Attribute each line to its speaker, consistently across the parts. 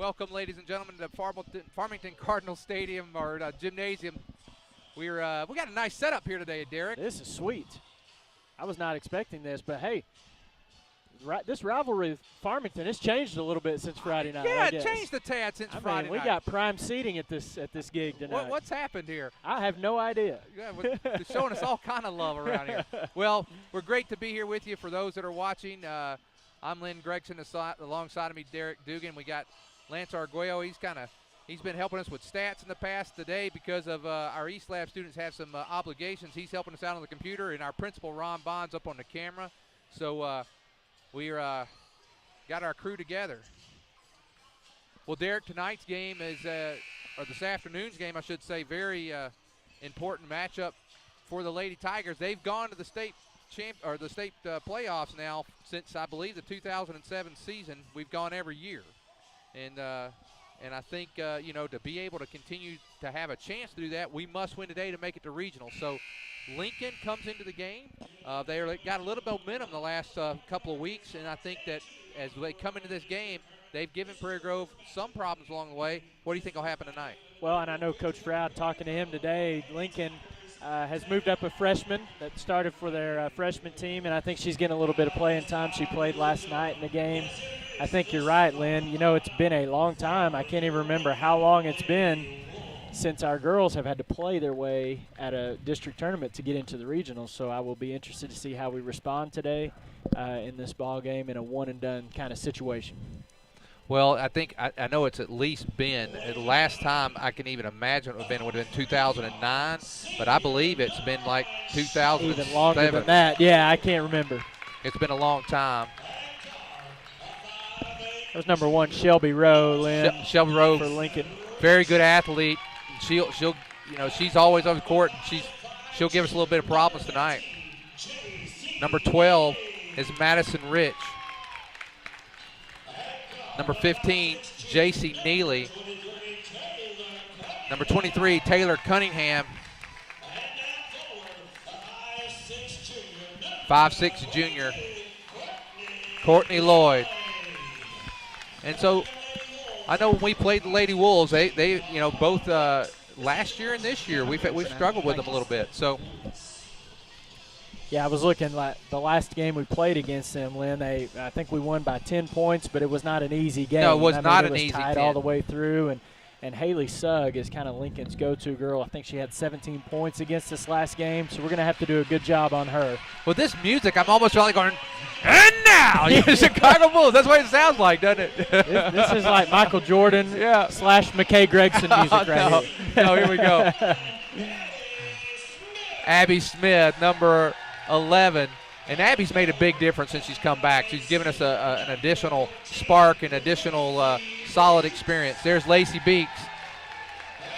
Speaker 1: Welcome, ladies and gentlemen, to Farmington Cardinal Stadium, or gymnasium. We got a nice setup here today, Derek.
Speaker 2: This is sweet. I was not expecting this, but hey, this rivalry with Farmington has changed a little bit since Friday night.
Speaker 1: Yeah, it changed a tad since Friday night.
Speaker 2: We got prime seating at this gig tonight.
Speaker 1: What's happened here?
Speaker 2: I have no idea.
Speaker 1: Yeah, they're showing us all kind of love around here. Well, we're great to be here with you. For those that are watching, I'm Lynn Gregson, alongside of me, Derek Dugan. We got Lance Arguello. He's been helping us with stats in the past. Today, because of our East Lab students have some obligations, he's helping us out on the computer, and our principal, Ron Bond's, up on the camera. So we're got our crew together. Well, Derek, tonight's game is, or this afternoon's game, I should say, very important matchup for the Lady Tigers. They've gone to the state playoffs now since, I believe, the 2007 season. We've gone every year, and I think to be able to continue to have a chance to do that, we must win today to make it to regional. So Lincoln comes into the game. They got a little momentum the last couple of weeks, and I think that as they come into this game, they've given Prairie Grove some problems along the way. What do you think will happen tonight?
Speaker 2: Well, and I know Coach Froud, talking to him today, Lincoln has moved up a freshman that started for their freshman team, and I think she's getting a little bit of playing time. She played last night in the game. I think you're right, Lynn. It's been a long time. I can't even remember how long it's been since our girls have had to play their way at a district tournament to get into the regionals. So I will be interested to see how we respond today in this ball game in a one-and-done kind of situation.
Speaker 1: Well, I know it's at least been, the last time I can even imagine would have been 2009, but I believe it's been like 2007.
Speaker 2: Even longer than that. Yeah, I can't remember.
Speaker 1: It's been a long time.
Speaker 2: There's number 1, Shelby Rowe, Lynn.
Speaker 1: Shelby Rowe
Speaker 2: for Lincoln.
Speaker 1: Very good athlete. She'll she's always on the court. She'll give us a little bit of problems tonight. Number 12 is Madison Rich. Number 15, J.C. Neely. Number 23, Taylor Cunningham. 5'6" junior, Courtney Lloyd. And so I know when we played the Lady Wolves, they both last year and this year we've struggled with them a little bit. So
Speaker 2: yeah, I was looking like the last game we played against them, Lynn. I think we won by 10 points, but it was not an easy game.
Speaker 1: No, it was not an easy game.
Speaker 2: It was tied all the way through, and Haley Sugg is kind of Lincoln's go-to girl. I think she had 17 points against this last game, so we're going to have to do a good job on her.
Speaker 1: With this music, I'm almost really going, and now, Chicago Bulls. That's what it sounds like, doesn't it?
Speaker 2: This is like Michael Jordan / McKay Gregson music right here.
Speaker 1: No, here we go. Abby Smith, number 11. And Abby's made a big difference since she's come back. She's given us an additional spark, an additional solid experience. There's Lacey Beeks.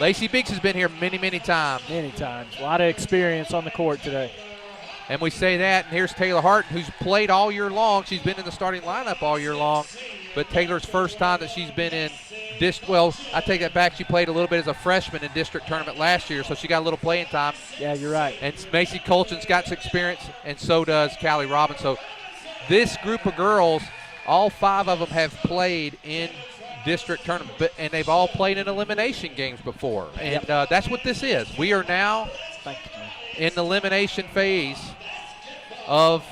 Speaker 1: Lacey Beeks has been here many, many times.
Speaker 2: Many times. A lot of experience on the court today.
Speaker 1: And we say that, and here's Taylor Hart, who's played all year long. She's been in the starting lineup all year long. But Taylor's first time that she's been in I take that back. She played a little bit as a freshman in district tournament last year, so she got a little playing time.
Speaker 2: Yeah, you're right.
Speaker 1: And Macy Colson's got some experience, and so does Callie Robbins. So this group of girls, all 5 of them have played in district tournament, and they've all played in elimination games before. And that's what this is. We are now in the elimination phase of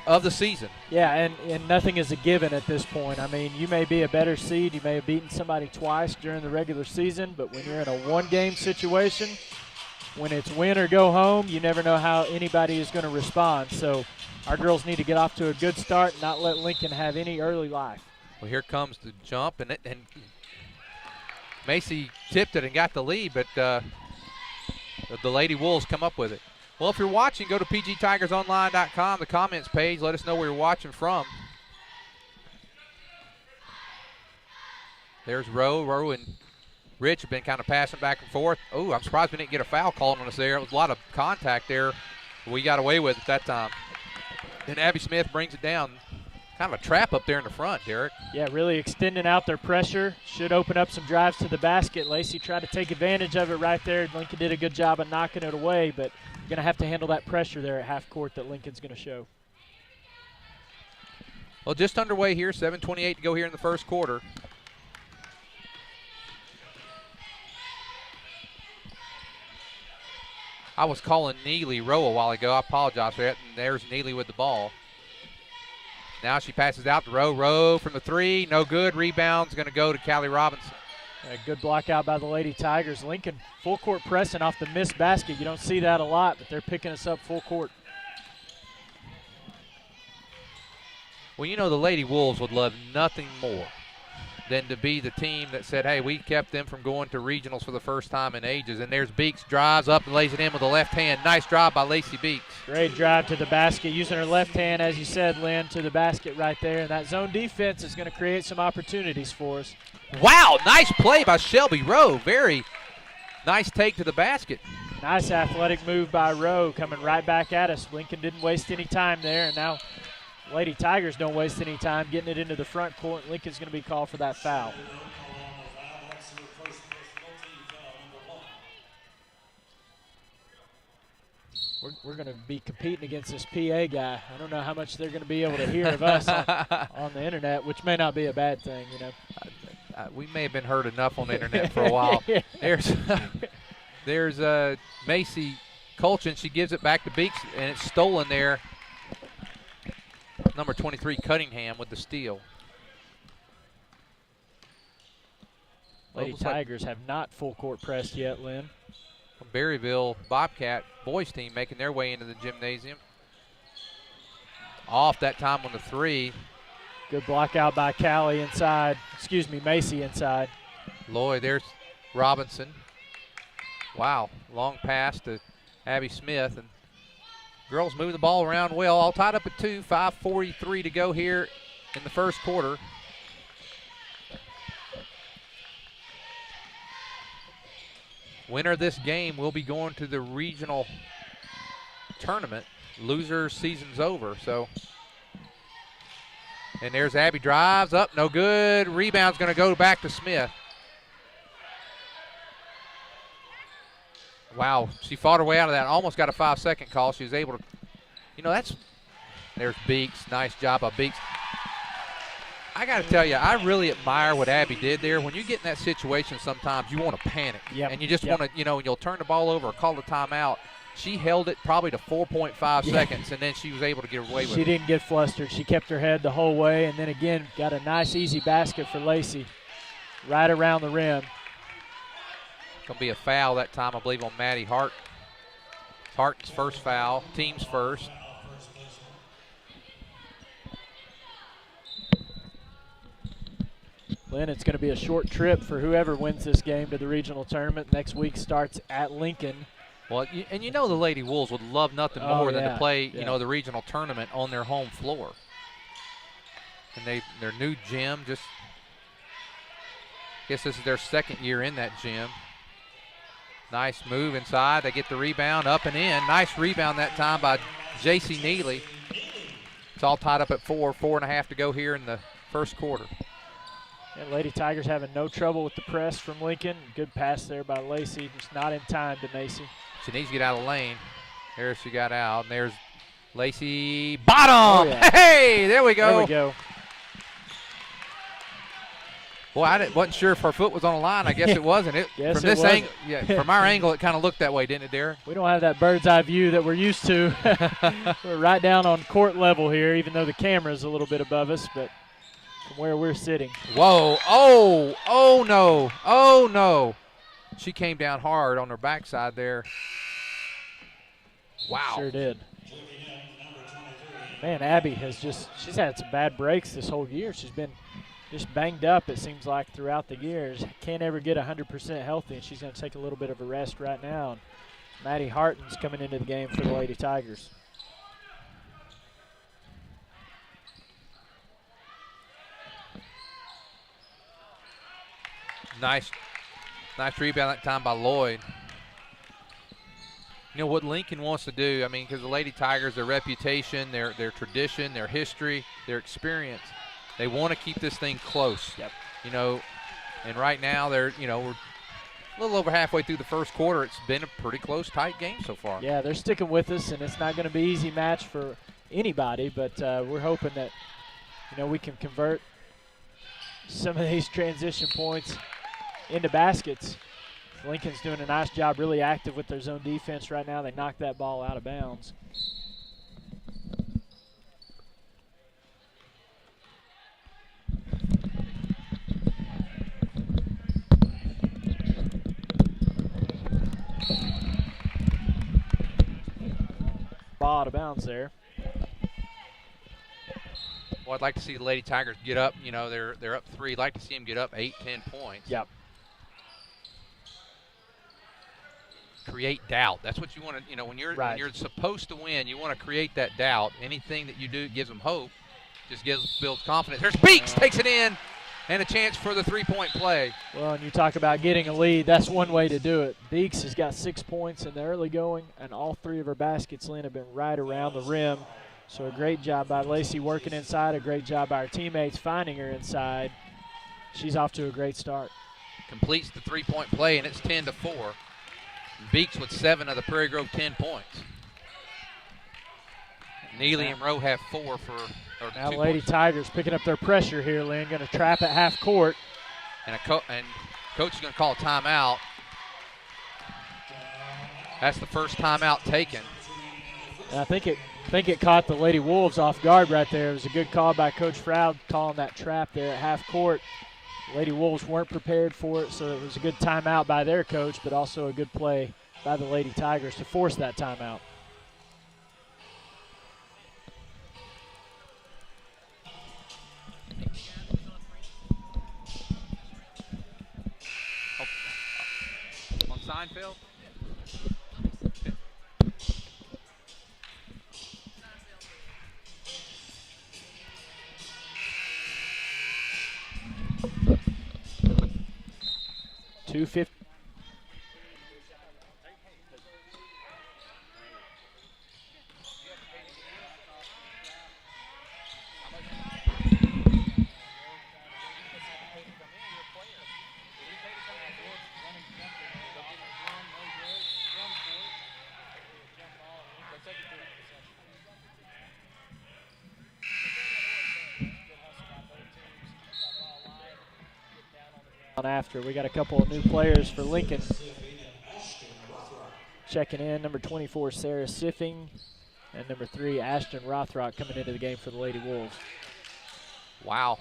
Speaker 1: the season.
Speaker 2: Yeah, and nothing is a given at this point. I mean, you may be a better seed. You may have beaten somebody twice during the regular season, but when you're in a one-game situation, when it's win or go home, you never know how anybody is going to respond. So our girls need to get off to a good start and not let Lincoln have any early life.
Speaker 1: Well, here comes the jump, and Macy tipped it and got the lead, but the Lady Wolves come up with it. Well, if you're watching, go to pgtigersonline.com, the comments page. Let us know where you're watching from. There's Rowe and Rich have been kind of passing back and forth. Oh, I'm surprised we didn't get a foul called on us there. It was a lot of contact there. We got away with it that time. Then Abby Smith brings it down. Kind of a trap up there in the front, Derek.
Speaker 2: Yeah, really extending out their pressure. Should open up some drives to the basket. Lacey tried to take advantage of it right there. Lincoln did a good job of knocking it away, but going to have to handle that pressure there at half court that Lincoln's going to show.
Speaker 1: Well, just underway here, 7:28 to go here in the first quarter. I was calling Neely Rowe a while ago. I apologize for that. And there's Neely with the ball. Now she passes out to Rowe. Rowe from the 3, no good. Rebound's going to go to Callie Robinson.
Speaker 2: A good block out by the Lady Tigers. Lincoln full court pressing off the missed basket. You don't see that a lot, but they're picking us up full court.
Speaker 1: Well, you know the Lady Wolves would love nothing more than to be the team that said, hey, we kept them from going to regionals for the first time in ages. And there's Beeks, drives up and lays it in with the left hand. Nice drive by Lacey Beeks.
Speaker 2: Great drive to the basket, using her left hand, as you said, Lynn, to the basket right there. And that zone defense is going to create some opportunities for us.
Speaker 1: Wow, nice play by Shelby Rowe. Very nice take to the basket.
Speaker 2: Nice athletic move by Rowe, coming right back at us. Lincoln didn't waste any time there, and now Lady Tigers don't waste any time getting it into the front court. Lincoln's going to be called for that foul. We're going to be competing against this PA guy. I don't know how much they're going to be able to hear of us on the internet, which may not be a bad thing, you know.
Speaker 1: We may have been heard enough on the internet for a while. There's Macy Colchin. She gives it back to Beeks, and it's stolen there. Number 23, Cunningham, with the steal.
Speaker 2: Lady Tigers have not full court pressed yet, Lynn.
Speaker 1: Berryville Bobcat boys team making their way into the gymnasium. Off that time on the 3.
Speaker 2: Good block out by Callie inside. Excuse me, Macy inside.
Speaker 1: Lloyd, there's Robinson. Wow, long pass to Abby Smith. And girls moving the ball around well. All tied up at 2, 5:43 to go here in the first quarter. Winner of this game will be going to the regional tournament. Loser, season's over. So, and there's Abby, drives up, no good. Rebound's going to go back to Smith. Wow, she fought her way out of that. Almost got a 5-second call. She was able to, you know, there's Beeks. Nice job by Beeks. I got to tell you, I really admire what Abby did there. When you get in that situation, sometimes you want to panic.
Speaker 2: Yep.
Speaker 1: And you just want to, you know, you'll turn the ball over or call the timeout. She held it probably to 4.5 seconds, and then she was able to get away with it.
Speaker 2: She didn't get flustered. She kept her head the whole way, and then again got a nice, easy basket for Lacey right around the rim.
Speaker 1: Going to be a foul that time, I believe, on Maddie Hart. Hart's first foul, team's first.
Speaker 2: Lynn, it's going to be a short trip for whoever wins this game to the regional tournament. Next week starts at Lincoln.
Speaker 1: Well, and you know the Lady Wolves would love nothing more than to play, you know, the regional tournament on their home floor. And their new gym, I guess this is their second year in that gym. Nice move inside. They get the rebound up and in. Nice rebound that time by J.C. Neely. It's all tied up at 4.5 to go here in the first quarter.
Speaker 2: And Lady Tigers having no trouble with the press from Lincoln. Good pass there by Lacey, just not in time to Macy.
Speaker 1: She needs to get out of the lane. There she got out, and there's Lacey. Bottom! Oh, yeah. Hey, there we go.
Speaker 2: There we go.
Speaker 1: Boy, I wasn't sure if her foot was on the line. I guess it wasn't. From this angle, from our angle, it kind of looked that way, didn't it, Derek?
Speaker 2: We don't have that bird's eye view that we're used to. We're right down on court level here, even though the camera's a little bit above us, but from where we're sitting.
Speaker 1: Whoa, oh no. She came down hard on her backside there. Wow.
Speaker 2: Sure did. Man, Abby she's had some bad breaks this whole year. She's been just banged up, it seems like, throughout the years. Can't ever get 100% healthy, and she's going to take a little bit of a rest right now. And Maddie Harton's coming into the game for the Lady Tigers.
Speaker 1: Nice rebound that time by Lloyd. You know what Lincoln wants to do, I mean, because the Lady Tigers, their reputation, their tradition, their history, their experience, they want to keep this thing close.
Speaker 2: Yep.
Speaker 1: You know, and right now we're a little over halfway through the first quarter. It's been a pretty close, tight game so far.
Speaker 2: Yeah, they're sticking with us, and it's not going to be an easy match for anybody, but we're hoping that, we can convert some of these transition points into baskets. Lincoln's doing a nice job, really active with their zone defense right now. They knocked that ball out of bounds. Ball out of bounds there.
Speaker 1: Well, I'd like to see the Lady Tigers get up. You know, they're up 3. I'd like to see them get up 8, 10 points.
Speaker 2: Yep.
Speaker 1: Create doubt. That's what you want to, when you're supposed to win, you want to create that doubt. Anything that you do gives them hope, just builds confidence. There's Beeks, takes it in, and a chance for the 3-point play.
Speaker 2: Well, and you talk about getting a lead, that's one way to do it. Beeks has got 6 points in the early going, and all 3 of her baskets, Lynn, have been right around the rim. So a great job by Lacey working inside, a great job by her teammates finding her inside. She's off to a great start.
Speaker 1: Completes the 3-point play, and it's 10-4. Beeks with 7 of the Prairie Grove 10 points. Neely and Rowe have 4 for
Speaker 2: now Lady Tigers picking up their pressure here, Lynn. Going to trap at half court.
Speaker 1: And coach is going to call a timeout. That's the first timeout taken.
Speaker 2: And I think it caught the Lady Wolves off guard right there. It was a good call by Coach Froud calling that trap there at half court. Lady Wolves weren't prepared for it, so it was a good timeout by their coach, but also a good play by the Lady Tigers to force that timeout.
Speaker 1: On Seinfeld?
Speaker 2: $250. After we got a couple of new players for Lincoln checking in. Number 24 Sarah Siffing and number 3 Ashton Rothrock coming into the game for the Lady Wolves.
Speaker 1: Wow.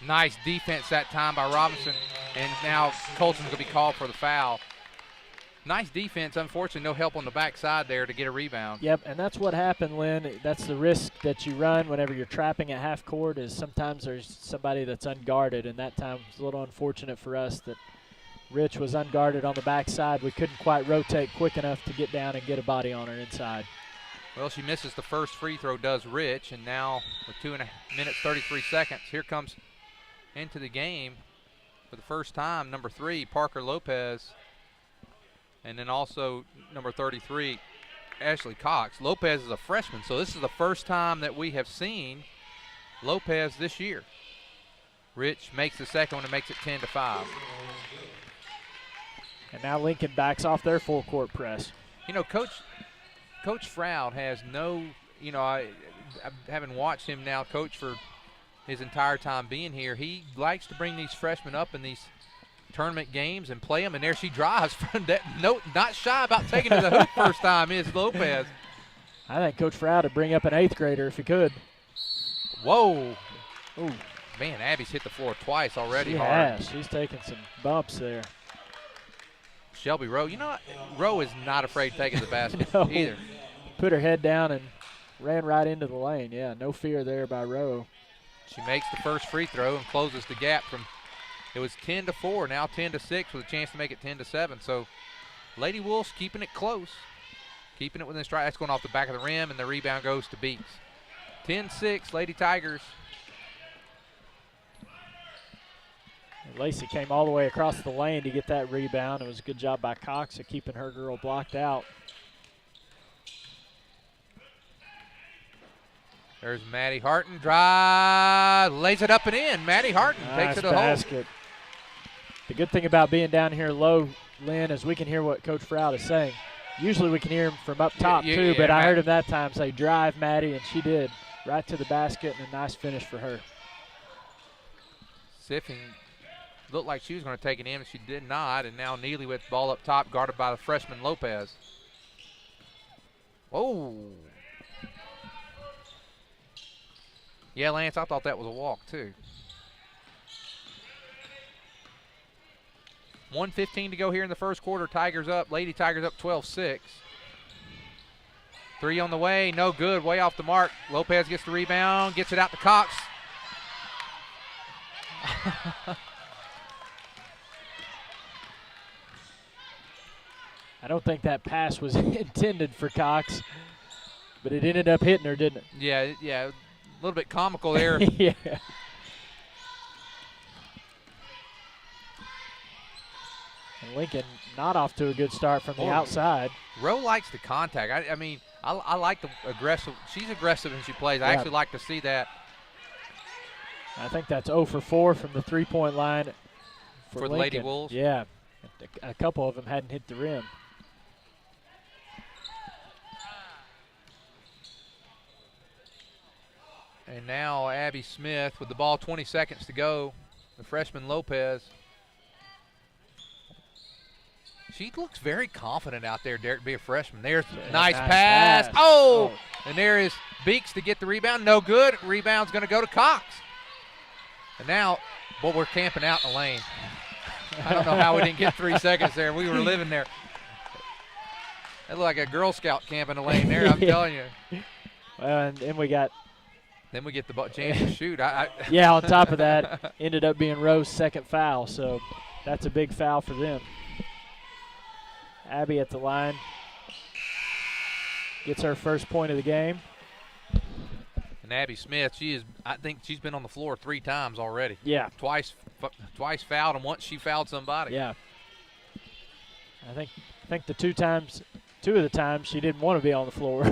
Speaker 1: Nice defense that time by Robinson, and now Colton's going to be called for the foul. Nice defense. Unfortunately, no help on the backside there to get a rebound.
Speaker 2: Yep, and that's what happened, Lynn. That's the risk that you run whenever you're trapping at half court is sometimes there's somebody that's unguarded, and that time was a little unfortunate for us that Rich was unguarded on the backside. We couldn't quite rotate quick enough to get down and get a body on her inside.
Speaker 1: Well, she misses the first free throw, does Rich, and now with 2 minutes, 33 seconds, here comes into the game for the first time, number 3, Parker Lopez. And then also number 33, Ashley Cox. Lopez is a freshman, so this is the first time that we have seen Lopez this year. Rich makes the second one and makes it 10-5.
Speaker 2: And now Lincoln backs off their full court press.
Speaker 1: You know, Coach Froud has no, I haven't watched him now coach for his entire time being here. He likes to bring these freshmen up in these tournament games and play them, and there she drives from that. No, not shy about taking to the hoop first time is Lopez.
Speaker 2: I think Coach Froud would bring up an 8th grader if he could.
Speaker 1: Whoa.
Speaker 2: Ooh.
Speaker 1: Man, Abby's hit the floor twice already.
Speaker 2: She has. She's taking some bumps there.
Speaker 1: Shelby Rowe. Rowe is not afraid of taking the basket
Speaker 2: No.
Speaker 1: either.
Speaker 2: Put her head down and ran right into the lane. Yeah, no fear there by Rowe.
Speaker 1: She makes the first free throw and closes the gap from – it was 10-4, now 10-6 with a chance to make it 10-7. So Lady Wolves keeping it close, keeping it within strike. That's going off the back of the rim, and the rebound goes to Beeks. 10-6, Lady Tigers.
Speaker 2: And Lacey came all the way across the lane to get that rebound. It was a good job by Cox of keeping her girl blocked out.
Speaker 1: There's Maddie Harton, drive, lays it up and in. Maddie Harton takes it to
Speaker 2: basket. The good thing about being down here low, Lynn, is we can hear what Coach Froud is saying. Usually we can hear him from up top too, but I heard him that time say, drive, Maddie, and she did. Right to the basket, and a nice finish for her.
Speaker 1: Siffing looked like she was going to take it in, but she did not. And now Neely with ball up top, guarded by the freshman Lopez. Oh. Yeah, Lance, I thought that was a walk, too. 1:15 to go here in the first quarter. Tigers up. Lady Tigers up 12-6. 3 on the way. No good. Way off the mark. Lopez gets the rebound. Gets it out to Cox.
Speaker 2: I don't think that pass was intended for Cox, but it ended up hitting her, didn't it?
Speaker 1: Yeah, a little bit comical there.
Speaker 2: Yeah. And Lincoln not off to a good start from the outside.
Speaker 1: Rowe likes the contact. I mean, I like the aggressive. She's aggressive when she plays. I actually like to see that.
Speaker 2: I think that's 0 for 4 from the three-point line
Speaker 1: for the Lady Wolves.
Speaker 2: Yeah, a couple of them hadn't hit the rim.
Speaker 1: And now Abby Smith with the ball, 20 seconds to go. The freshman Lopez. She looks very confident out there, Derek, to be a freshman. There's a nice pass. Oh! And there is Beeks to get the rebound. No good. Rebound's going to go to Cox. And now, boy, we're camping out in the lane. I don't know how we didn't get 3 seconds there. We were living there. That looked like a Girl Scout camp in the lane there, I'm telling you.
Speaker 2: Well, and then we get
Speaker 1: the chance to shoot.
Speaker 2: Yeah, on top of that, ended up being Rowe's second foul, so that's a big foul for them. Abby at the line gets her first point of the game.
Speaker 1: And Abby Smith, I think she's been on the floor 3 times already.
Speaker 2: Yeah.
Speaker 1: Twice fouled, and once she fouled somebody.
Speaker 2: Yeah. I think the two of the times she didn't want to be on the floor.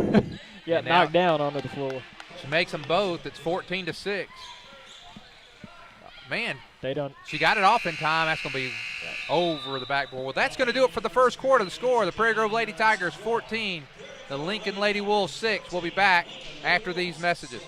Speaker 2: Yeah, knocked down onto the floor.
Speaker 1: She makes them both. It's 14-6. Man, she got it off in time. That's going to be over the backboard. Well, that's going to do it for the first quarter. The score, the Prairie Grove Lady Tigers 14, the Lincoln Lady Wolves 6. We'll be back after these messages.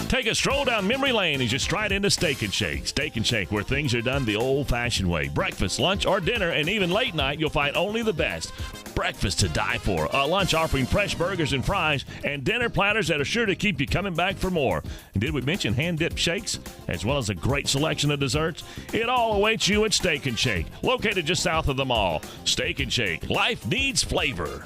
Speaker 3: Take a stroll down memory lane as you stride into Steak 'n Shake. Steak 'n Shake, where things are done the old-fashioned way. Breakfast, lunch, or dinner, and even late night, you'll find only the best. Breakfast to die for, a lunch offering fresh burgers and fries, and dinner platters that are sure to keep you coming back for more. And did we mention hand-dipped shakes, as well as a great selection of desserts? It all awaits you at Steak 'n Shake, located just south of the mall. Steak 'n Shake, life needs flavor.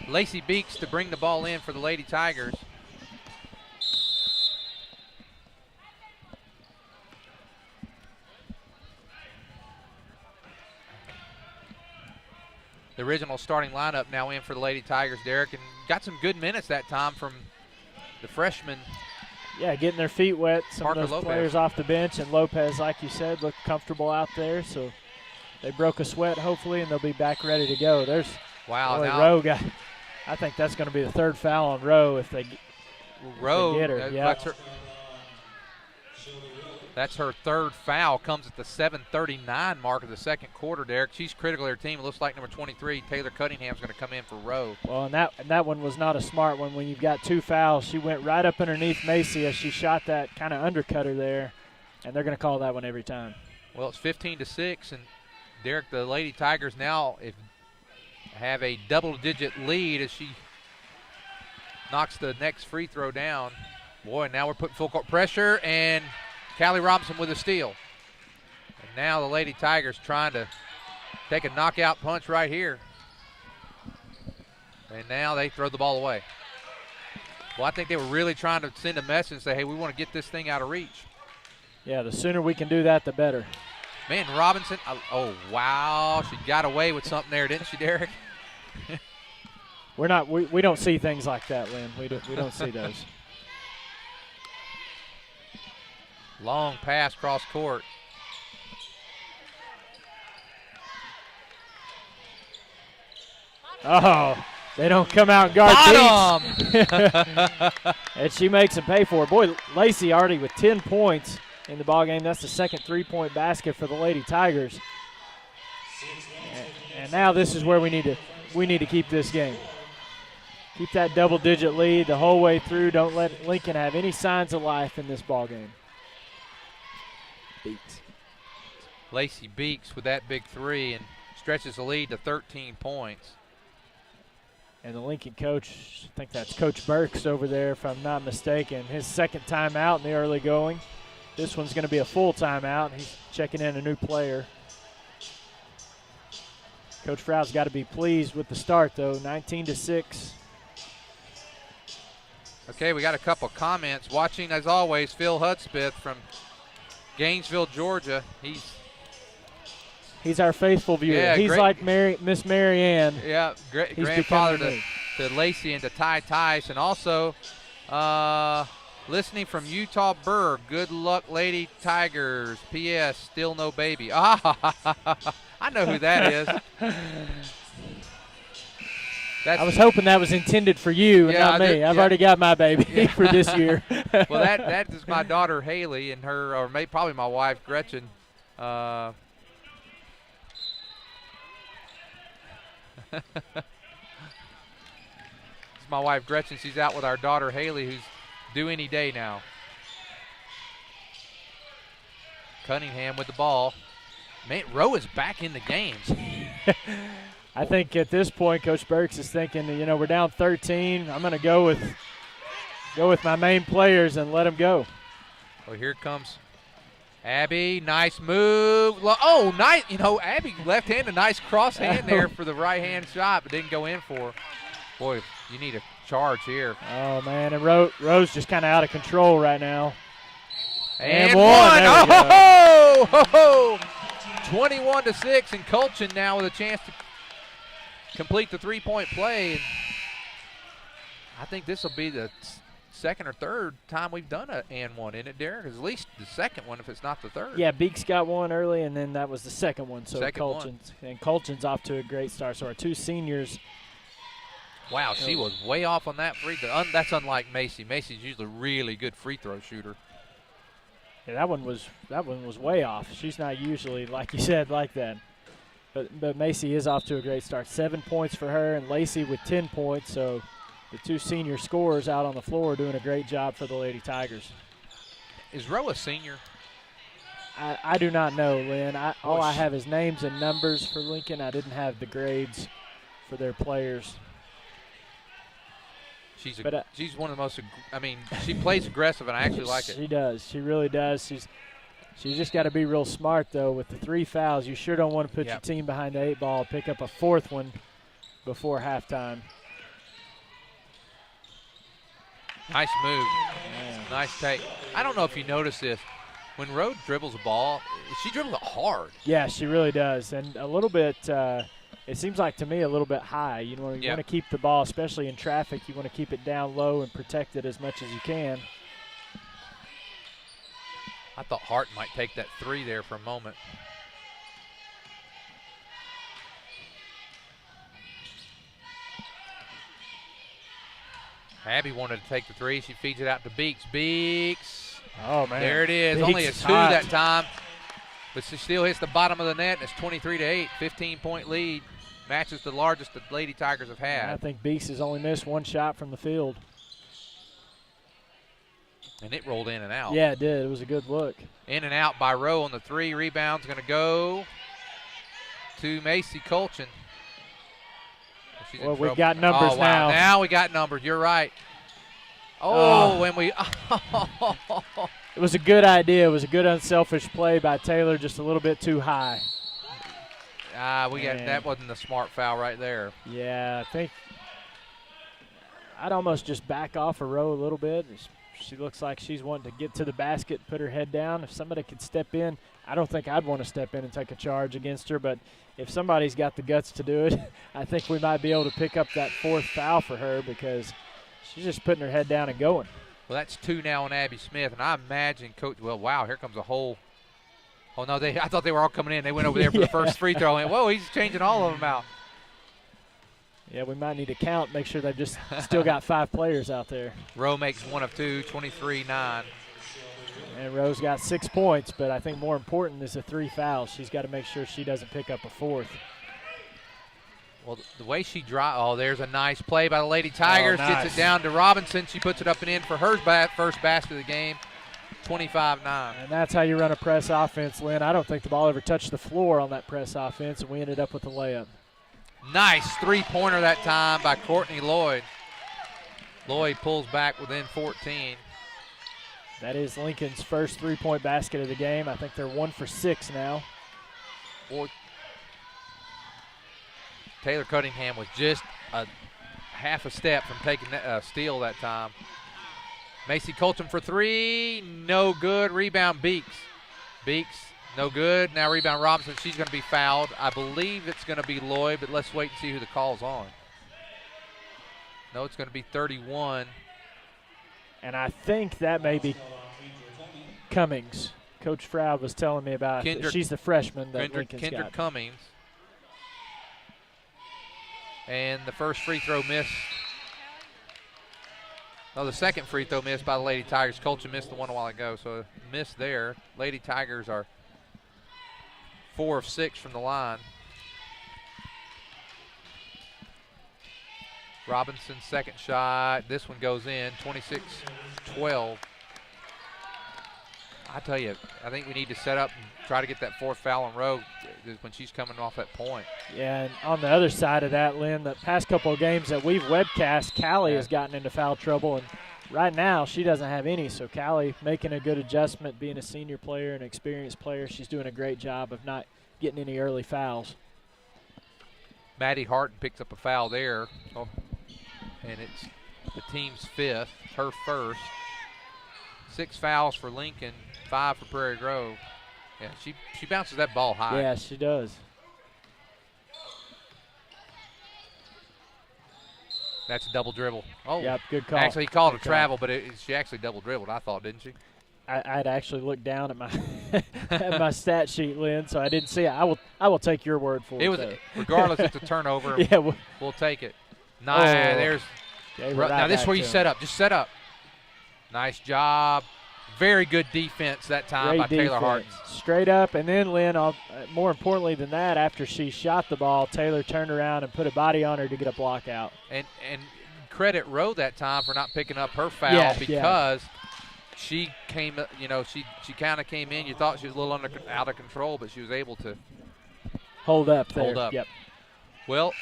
Speaker 1: Lacey Beeks to bring the ball in for the Lady Tigers. The original starting lineup now in for the Lady Tigers, Derek, and got some good minutes that time from the freshmen.
Speaker 2: Yeah, getting their feet wet. Some
Speaker 1: Parker
Speaker 2: of those
Speaker 1: Lopez.
Speaker 2: players off the bench, and Lopez, like you said, looked comfortable out there. So they broke a sweat, hopefully, and they'll be back ready to go. There's Rowe got. I think that's going to be the third foul on Rowe if they get her.
Speaker 1: That's her third foul. Comes at the 7:39 mark of the second quarter, Derek. She's critical to her team. It looks like number 23, Taylor Cunningham's going to come in for Rowe.
Speaker 2: Well, and that one was not a smart one. When you've got 2 fouls, she went right up underneath Macy as she shot that kind of undercutter there, and they're going to call that one every time.
Speaker 1: Well, it's 15-6, and Derek, the Lady Tigers now have a double-digit lead as she knocks the next free throw down. Boy, now we're putting full court pressure, and Callie Robinson with a steal. And now the Lady Tigers trying to take a knockout punch right here. And now they throw the ball away. Well, I think they were really trying to send a message and say, hey, we want to get this thing out of reach.
Speaker 2: Yeah, the sooner we can do that, the better.
Speaker 1: Man, Robinson, oh, wow. She got away with something there, didn't she, Derek?
Speaker 2: We don't see things like that, Lynn. We don't see those.
Speaker 1: Long pass cross court.
Speaker 2: Oh, they don't come out and guard
Speaker 1: Bottom!
Speaker 2: and she makes them pay for it. Boy, Lacey already with 10 points in the ballgame. That's the second three-point basket for the Lady Tigers. And now this is where we need to keep this game. Keep that double-digit lead the whole way through. Don't let Lincoln have any signs of life in this ballgame. Beaks.
Speaker 1: Lacey Beeks with that big three and stretches the lead to 13 points.
Speaker 2: And the Lincoln coach, I think that's Coach Burks over there, if I'm not mistaken, his second time out in the early going. This one's going to be a full timeout. He's checking in a new player. Coach Froude's got to be pleased with the start, though, 19-6.
Speaker 1: Okay, we got a couple comments. Watching, as always, Phil Hudspeth from Gainesville, Georgia.
Speaker 2: He's our faithful viewer.
Speaker 1: Yeah,
Speaker 2: he's like Miss Mary Ann.
Speaker 1: Yeah, grandfather to Lacey and to Ty Tice. And also listening from Utah Burr. Good luck, Lady Tigers. P.S. Still no baby. Ah, I know who that is.
Speaker 2: I was hoping that was intended for you and not me. I've already got my baby for this year.
Speaker 1: Well, that is my daughter Haley and her, or probably my wife Gretchen. It's my wife Gretchen. She's out with our daughter Haley, who's due any day now. Cunningham with the ball. Man, Rowe is back in the game.
Speaker 2: I think at this point, Coach Burks is thinking, we're down 13. I'm going to go with my main players and let them go.
Speaker 1: Oh, here comes Abby. Nice move. Oh, nice. Abby left-handed, nice cross hand there for the right-hand shot, but didn't go in for her. Boy, you need a charge here.
Speaker 2: Oh, man, and Rowe's just kind of out of control right now.
Speaker 1: And one. Oh, 21-6, and Colchin now with a chance to complete the three-point play. And I think this will be the second or third time we've done an and one, isn't it, Derek? At least the second one, if it's not the third.
Speaker 2: Yeah, Beeks got one early, and then that was the second one. So
Speaker 1: Colchin's
Speaker 2: off to a great start. So our two seniors.
Speaker 1: Wow, she was way off on that free throw. That's unlike Macy. Macy's usually a really good free throw shooter.
Speaker 2: Yeah, that one was way off. She's not usually, like you said, like that. But Macy is off to a great start. 7 points for her, and Lacey with 10 points. So the two senior scorers out on the floor doing a great job for the Lady Tigers.
Speaker 1: Is Rowe a senior?
Speaker 2: I do not know, Lynn. All I have is names and numbers for Lincoln. I didn't have the grades for their players.
Speaker 1: She's one of the most. She plays aggressive, and I actually like it.
Speaker 2: She does. She really does. She's just got to be real smart, though, with the 3 fouls. You sure don't want to put your team behind the 8 ball, pick up a fourth one before halftime.
Speaker 1: Nice move. Man. Nice take. I don't know if you noticed this. When Rowe dribbles a ball, she dribbles it hard.
Speaker 2: Yeah, she really does. And a little bit, it seems like to me, a little bit high. You want to keep the ball, especially in traffic, you want to keep it down low and protect it as much as you can.
Speaker 1: I thought Hart might take that 3 there for a moment. Abby wanted to take the 3. She feeds it out to Beeks. Beeks.
Speaker 2: Oh, man.
Speaker 1: There it is.
Speaker 2: Beeks
Speaker 1: Only a 2 that time. But she still hits the bottom of the net, and it's 23-8. 15-point lead. Matches the largest the Lady Tigers have had.
Speaker 2: I think Beeks has only missed 1 shot from the field.
Speaker 1: And it rolled in and out.
Speaker 2: Yeah, it did. It was a good look.
Speaker 1: In and out by Rowe on the 3. Rebound's going to go to Macy Colchin.
Speaker 2: Well, we've got numbers now.
Speaker 1: Now we got numbers. You're right. When we
Speaker 2: It was a good idea. It was a good unselfish play by Taylor, just a little bit too high.
Speaker 1: That wasn't a smart foul right there.
Speaker 2: Yeah, I think I'd almost just back off a Rowe a little bit. She looks like she's wanting to get to the basket, put her head down. If somebody could step in, I don't think I'd want to step in and take a charge against her, but if somebody's got the guts to do it, I think we might be able to pick up that 4th foul for her because she's just putting her head down and going.
Speaker 1: Well, that's 2 now on Abby Smith, and I imagine Coach, well, wow, here comes a whole. Oh, no, I thought they were all coming in. They went over there for the first free throw, and whoa, he's changing all of them out.
Speaker 2: Yeah, we might need to count, make sure they've just still got 5 players out there.
Speaker 1: Rowe makes 1 of 2, 23-9.
Speaker 2: And Rowe's got 6 points, but I think more important is the 3 fouls. She's got to make sure she doesn't pick up a 4th.
Speaker 1: Well, the way she there's a nice play by the Lady Tigers.
Speaker 2: Oh, nice.
Speaker 1: Gets it down to Robinson. She puts it up and in for her first basket of the game, 25-9.
Speaker 2: And that's how you run a press offense, Lynn. I don't think the ball ever touched the floor on that press offense, and we ended up with a layup.
Speaker 1: Nice three-pointer that time by Courtney Lloyd. Lloyd pulls back within 14.
Speaker 2: That is Lincoln's first 3-point basket of the game. I think they're 1 for 6 now.
Speaker 1: Taylor Cunningham was just a half a step from taking a steal that time. Macy Colton for 3, no good. Rebound Beeks. Beeks, no good. Now rebound Robinson. She's going to be fouled. I believe it's going to be Lloyd, but let's wait and see who the call's on. No, it's going to be 31.
Speaker 2: And I think that may be Cummings. Coach Froud was telling me about it. She's the freshman that Lincoln's got.
Speaker 1: Kendrick Cummings. And the first free throw missed. Oh, the second free throw missed by the Lady Tigers. Colton missed the one a while ago, so missed there. Lady Tigers are 4 of 6 from the line. Robinson's second shot. This one goes in, 26-12. I tell you, I think we need to set up and try to get that 4th foul on Rowe when she's coming off that point.
Speaker 2: Yeah, and on the other side of that, Lynn, the past couple of games that we've webcast, Callie has gotten into foul trouble, and right now she doesn't have any. So Callie making a good adjustment, being a senior player and experienced player. She's doing a great job of not getting any early fouls.
Speaker 1: Maddie Harton picks up a foul there, and it's the team's 5th, her first. 6 fouls for Lincoln, 5 for Prairie Grove. Yeah, she bounces that ball high.
Speaker 2: Yeah, she does.
Speaker 1: That's a double dribble. Oh,
Speaker 2: yep, good call.
Speaker 1: Actually, he called a travel, but she actually double dribbled, I thought, didn't she?
Speaker 2: I'd actually looked down at my at my stat sheet, Lynn, so I didn't see it. I will take your word for it.
Speaker 1: It was regardless, it's a turnover.
Speaker 2: Yeah,
Speaker 1: we'll take it. Nice. Now this is where you set up. Just set up. Nice job. Very good defense that time by Taylor Hart.
Speaker 2: Straight up, and then Lynn, more importantly than that, after she shot the ball, Taylor turned around and put a body on her to get a block out.
Speaker 1: And credit Rowe that time for not picking up her foul because she came, she kind of came in. You thought she was a little out of control, but she was able to
Speaker 2: hold up there.
Speaker 1: Hold up.
Speaker 2: Yep.
Speaker 1: Well,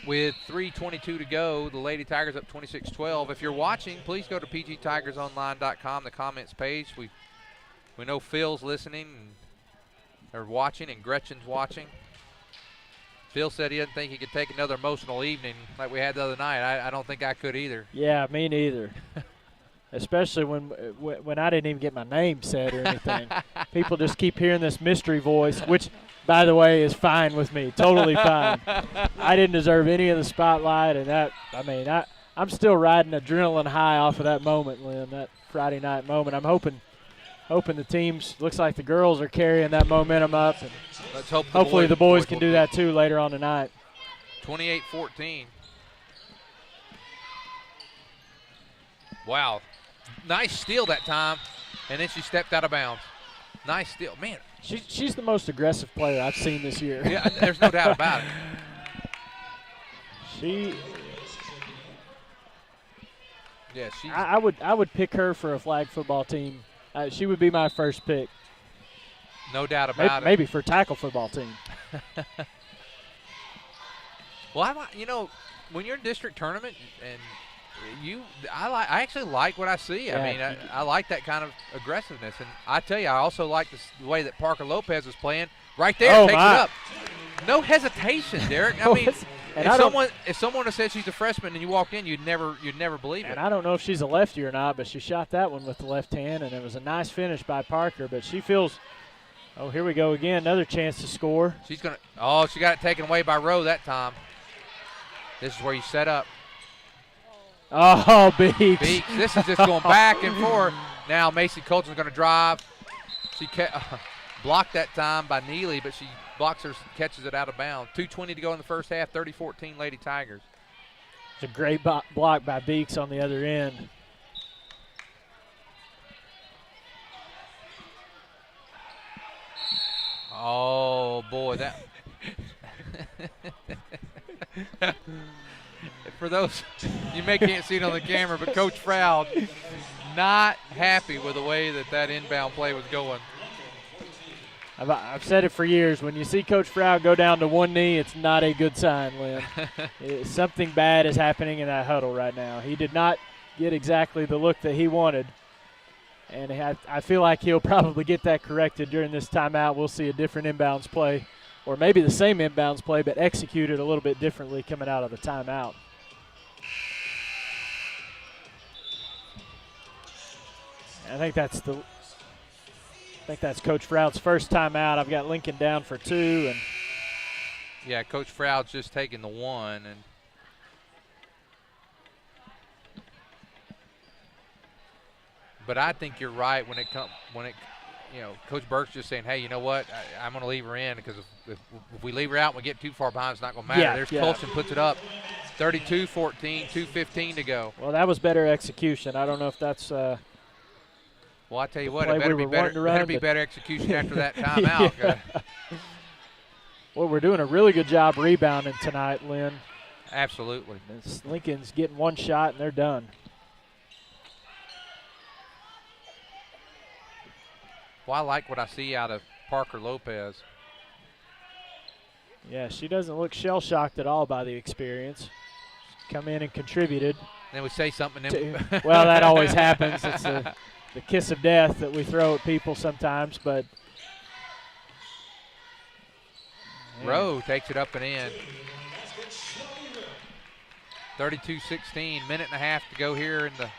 Speaker 1: with 3:22 to go, the Lady Tigers up 26-12. If you're watching, please go to pgtigersonline.com, the comments page. We know Phil's listening or watching, and Gretchen's watching. Phil said he didn't think he could take another emotional evening like we had the other night. I don't think I could either.
Speaker 2: Yeah, me neither. Especially when I didn't even get my name said or anything. People just keep hearing this mystery voice, which, by the way, is fine with me. Totally fine. I didn't deserve any of the spotlight, and I'm still riding adrenaline high off of that moment, Lynn, that Friday night moment. I'm hoping the teams, looks like the girls are carrying that momentum up, and
Speaker 1: let's hope
Speaker 2: hopefully the boys can do that too later on tonight.
Speaker 1: 28-14. Wow. Nice steal that time, and then she stepped out of bounds. Nice steal. Man.
Speaker 2: She's the most aggressive player I've seen this year.
Speaker 1: Yeah, there's no doubt about it.
Speaker 2: I would pick her for a flag football team. She would be my first pick.
Speaker 1: No doubt about it.
Speaker 2: Maybe for a tackle football team.
Speaker 1: Well, when you're in district tournament and I actually like what I see.
Speaker 2: Yeah.
Speaker 1: I like that kind of aggressiveness, and I tell you, I also like the way that Parker Lopez is playing. Right there, takes it up. No hesitation, Derek.
Speaker 2: And
Speaker 1: if someone had said she's a freshman and you walked in, you'd never believe it.
Speaker 2: And I don't know if she's a lefty or not, but she shot that one with the left hand, and it was a nice finish by Parker. But she feels, oh, here we go again, another chance to score.
Speaker 1: She got it taken away by Rowe that time. This is where you set up.
Speaker 2: Oh, Beeks.
Speaker 1: This is just going back and forth. Now Macy Colton's going to drive. She blocked that time by Neely, but she blocks her, catches it out of bounds. 2:20 to go in the first half, 30-14 Lady Tigers.
Speaker 2: It's a great block by Beeks on the other end.
Speaker 1: Oh, boy, that. For those, you can't see it on the camera, but Coach Froud not happy with the way that inbound play was going.
Speaker 2: I've said it for years. When you see Coach Froud go down to one knee, it's not a good sign, Lynn. Something bad is happening in that huddle right now. He did not get exactly the look that he wanted. And I feel like he'll probably get that corrected during this timeout. We'll see a different inbounds play, or maybe the same inbounds play, but executed a little bit differently coming out of the timeout. I think that's Coach Froud's first timeout. I've got Lincoln down for 2, and
Speaker 1: yeah, Coach Froud's just taking the 1, and but I think you're right when Coach Burke's just saying, hey, you know what, I'm going to leave her in because if we leave her out and we get too far behind, it's not going to matter. There's Colson puts it up, 32-14, 2:15 to go.
Speaker 2: Well, that was better execution. I don't know if that's
Speaker 1: well, I tell you what, it better be better execution after that timeout.
Speaker 2: Yeah. Well, we're doing a really good job rebounding tonight, Lynn.
Speaker 1: Absolutely.
Speaker 2: Lincoln's getting one shot, and they're done.
Speaker 1: Well, I like what I see out of Parker Lopez.
Speaker 2: Yeah, she doesn't look shell-shocked at all by the experience. She's come in and contributed.
Speaker 1: Then we say something.
Speaker 2: Well, that always happens. It's the kiss of death that we throw at people sometimes, but
Speaker 1: Rowe takes it up and in. 32-16, minute and a half to go here in the.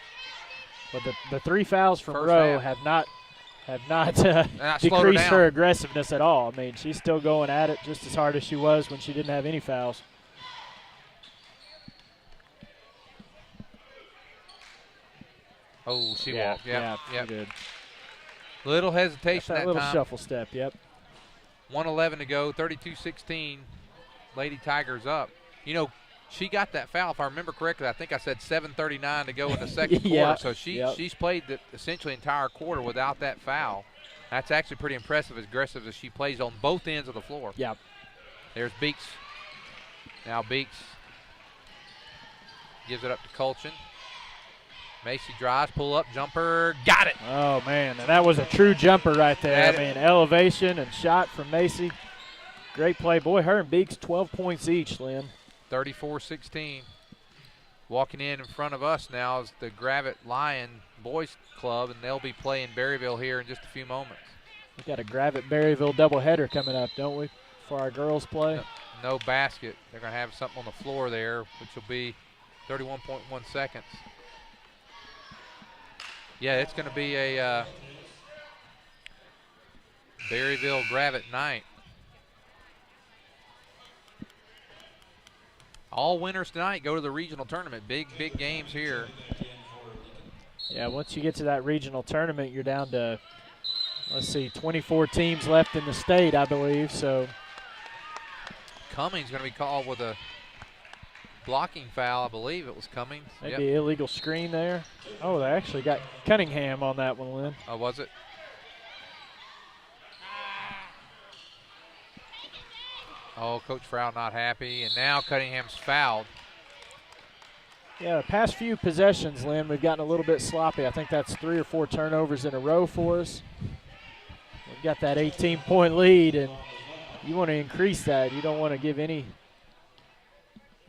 Speaker 2: But the 3 fouls from Rowe have not
Speaker 1: decreased
Speaker 2: her aggressiveness at all. I mean, she's still going at it just as hard as she was when she didn't have any fouls.
Speaker 1: Oh, she walked. Yep.
Speaker 2: She did.
Speaker 1: Little hesitation that
Speaker 2: little
Speaker 1: time.
Speaker 2: shuffle step, yep.
Speaker 1: 1:11 to go, 32-16. Lady Tigers up. You know, she got that foul, if I remember correctly. I think I said 7:39 to go in the second quarter. So she's played essentially entire quarter without that foul. That's actually pretty impressive, as aggressive as she plays on both ends of the floor.
Speaker 2: Yep.
Speaker 1: There's Beeks. Now Beeks gives it up to Colchin. Macy drives, pull up, jumper, got it.
Speaker 2: Oh, man, and that was a true jumper right there. I mean, elevation and shot from Macy. Great play. Boy, her and Beeks, 12 points each, Lynn.
Speaker 1: 34-16. Walking in front of us now is the Gravette Lion Boys Club, and they'll be playing Berryville here in just a few moments.
Speaker 2: We've got a Gravette Berryville doubleheader coming up, don't we, for our girls play?
Speaker 1: No basket. They're going to have something on the floor there, which will be 31.1 seconds. Yeah, it's going to be a Berryville Gravette night. All winners tonight go to the regional tournament. Big games here.
Speaker 2: Yeah, once you get to that regional tournament, you're down to, let's see, 24 teams left in the state, I believe. So
Speaker 1: Cummings going to be called with a blocking foul, I believe it was Cummings.
Speaker 2: Maybe illegal screen there. Oh, they actually got Cunningham on that one, Lynn.
Speaker 1: Oh, was it? Oh, Coach Froud not happy, and now Cunningham's fouled.
Speaker 2: Yeah, the past few possessions, Lynn, we've gotten a little bit sloppy. I think that's 3 or 4 turnovers in a row for us. We've got that 18-point lead, and you want to increase that. You don't want to give any –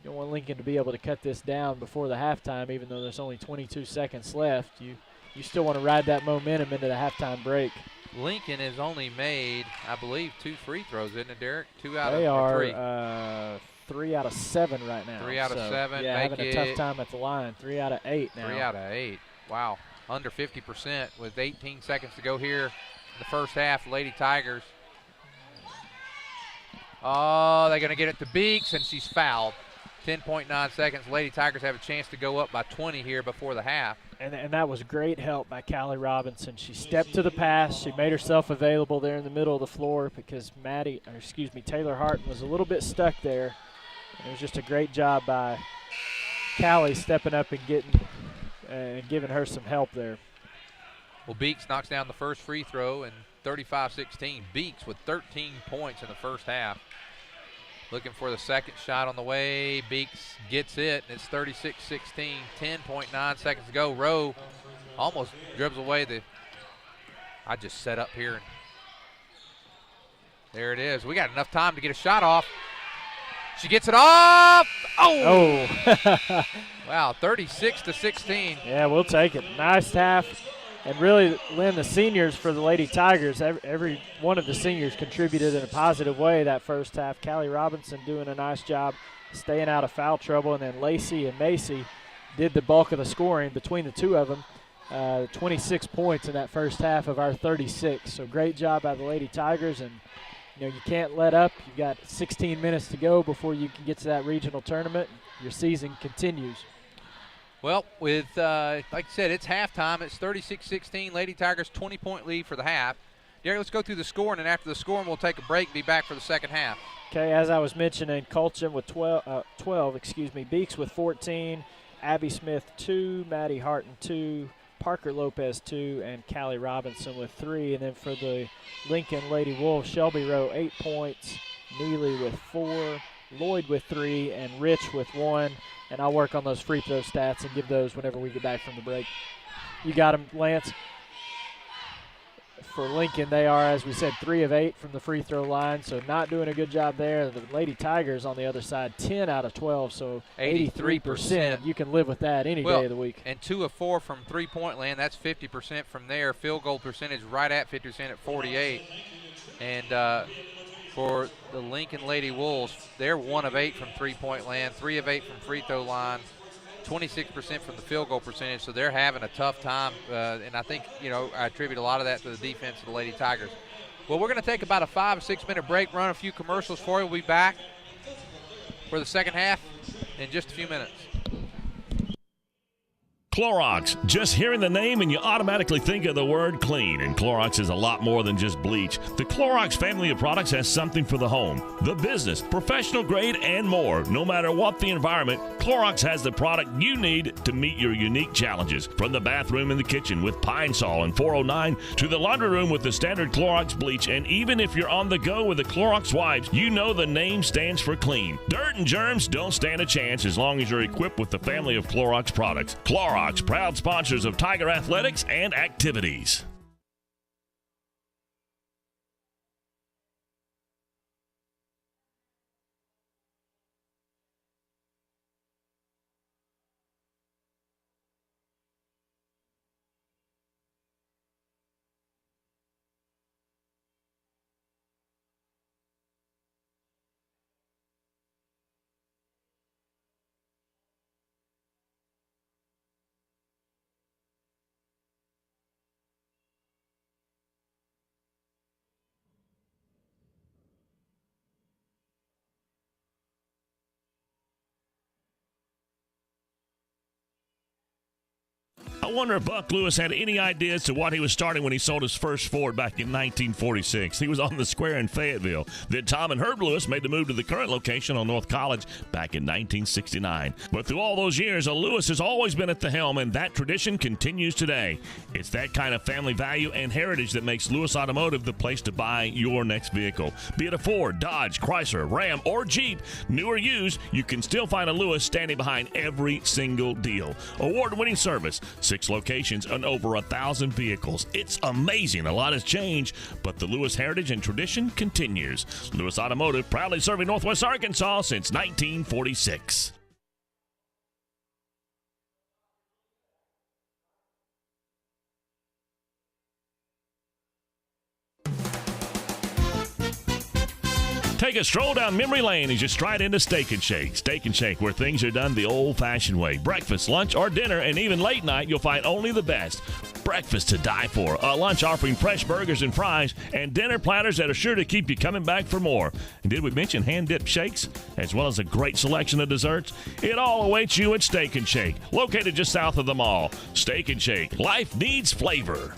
Speaker 2: you don't want Lincoln to be able to cut this down before the halftime, even though there's only 22 seconds left. You still want to ride that momentum into the halftime break.
Speaker 1: Lincoln has only made, I believe, 2 free throws, isn't it, Derek? 2 out of 3.
Speaker 2: They are 3 out of 7 right now.
Speaker 1: 3 out of 7.
Speaker 2: Yeah, having a tough time at the line. 3 out of 8 now.
Speaker 1: 3 out of 8. Wow. Under 50% with 18 seconds to go here in the first half. Lady Tigers. Oh, they're going to get it to Beeks, and she's fouled. 10.9 seconds. Lady Tigers have a chance to go up by 20 here before the half.
Speaker 2: And that was great help by Callie Robinson. She stepped to the pass. She made herself available there in the middle of the floor because Taylor Harton was a little bit stuck there. It was just a great job by Callie stepping up and giving her some help there.
Speaker 1: Well, Beeks knocks down the first free throw, and 35-16. Beeks with 13 points in the first half. Looking for the second shot on the way. Beeks gets it, and it's 36-16. 10.9 seconds to go. Rowe almost dribbles away I just set up here. And there it is. We got enough time to get a shot off. She gets it off. Oh! Wow, 36-16.
Speaker 2: Yeah, we'll take it. Nice half. And really, Lynn, the seniors for the Lady Tigers, every one of the seniors contributed in a positive way that first half. Callie Robinson doing a nice job staying out of foul trouble, and then Lacey and Macy did the bulk of the scoring between the two of them. 26 points in that first half of our 36. So great job by the Lady Tigers, and you can't let up. You've got 16 minutes to go before you can get to that regional tournament. Your season continues.
Speaker 1: Well, with, like I said, it's halftime. It's 36-16. Lady Tigers 20-point lead for the half. Derek, let's go through the scoring, and after the scoring, we'll take a break and be back for the second half.
Speaker 2: Okay, as I was mentioning, Colchin with 12, Beeks with 14, Abby Smith 2, Maddie Harton 2, Parker Lopez 2, and Callie Robinson with 3. And then for the Lincoln Lady Wolves, Shelby Rowe 8 points, Neely with 4, Lloyd with 3, and Rich with 1. And I'll work on those free throw stats and give those whenever we get back from the break. You got them, Lance? For Lincoln, they are, as we said, 3 of 8 from the free throw line, so not doing a good job there. The Lady Tigers on the other side, 10 out of 12, so 83%. You can live with that any day of the week.
Speaker 1: And 2 of 4 from three-point land. That's 50% from there. Field goal percentage right at 50% at 48. And for the Lincoln Lady Wolves, they're 1 of 8 from three-point land, 3 of 8 from free throw line, 26% from the field goal percentage, so they're having a tough time. And I think, I attribute a lot of that to the defense of the Lady Tigers. Well, we're going to take about a 5 or 6 minute break, run a few commercials for you. We'll be back for the second half in just a few minutes.
Speaker 3: Clorox. Just hearing the name and you automatically think of the word clean. And Clorox is a lot more than just bleach. The Clorox family of products has something for the home, the business, professional grade, and more. No matter what the environment, Clorox has the product you need to meet your unique challenges. From the bathroom and the kitchen with Pine Sol and 409 to the laundry room with the standard Clorox bleach. And even if you're on the go with the Clorox wipes, you know the name stands for clean. Dirt and germs don't stand a chance as long as you're equipped with the family of Clorox products. Clorox, proud sponsors of Tiger Athletics and Activities. I wonder if Buck Lewis had any idea as to what he was starting when he sold his first Ford back in 1946. He was on the square in Fayetteville. Then Tom and Herb Lewis made the move to the current location on North College back in 1969. But through all those years, a Lewis has always been at the helm, and that tradition continues today. It's that kind of family value and heritage that makes Lewis Automotive the place to buy your next vehicle. Be it a Ford, Dodge, Chrysler, Ram, or Jeep, new or used, you can still find a Lewis standing behind every single deal. Award-winning service, 6 locations and over 1,000 vehicles. It's amazing. A lot has changed, but the Lewis heritage and tradition continues. Lewis Automotive, proudly serving Northwest Arkansas since 1946. Take a stroll down memory lane as you stride into Steak and Shake. Steak and Shake, where things are done the old-fashioned way. Breakfast, lunch, or dinner, and even late night, you'll find only the best. Breakfast to die for, a lunch offering fresh burgers and fries, and dinner platters that are sure to keep you coming back for more. And did we mention hand-dipped shakes, as well as a great selection of desserts? It all awaits you at Steak and Shake, located just south of the mall. Steak and Shake, life needs flavor.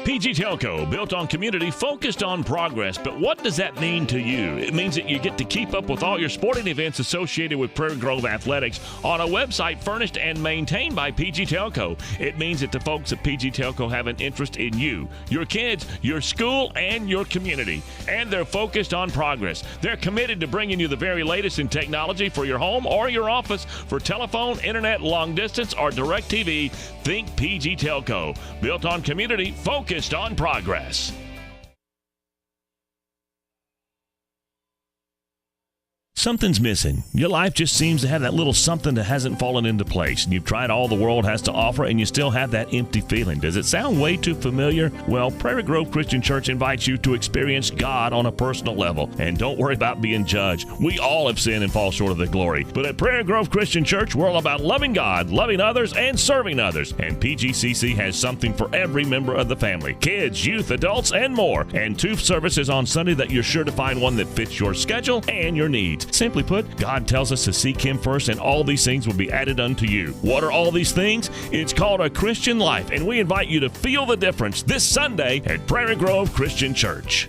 Speaker 3: PG Telco, built on community, focused on progress. But what does that mean to you? It means that you get to keep up with all your sporting events associated with Prairie Grove Athletics on a website furnished and maintained by PG Telco. It means that the folks at PG Telco have an interest in you, your kids, your school, and your community. And they're focused on progress. They're committed to bringing you the very latest in technology for your home or your office, for telephone, internet, long distance, or direct TV. Think PG Telco, built on community, focused on progress. Something's missing. Your life just seems to have that little something that hasn't fallen into place, and you've tried all the world has to offer, and you still have that empty feeling. Does it sound way too familiar? Well, Prairie Grove Christian Church invites you to experience God on a personal level, and don't worry about being judged. We all have sinned and fall short of the glory. But at Prairie Grove Christian Church, we're all about loving God, loving others, and serving others. And PGCC has something for every member of the family: kids, youth, adults, and more. And 2 services on Sunday that you're sure to find one that fits your schedule and your needs. Simply put, God tells us to seek Him first, and all these things will be added unto you. What are all these things? It's called a Christian life, and we invite you to feel the difference this Sunday at Prairie Grove Christian Church.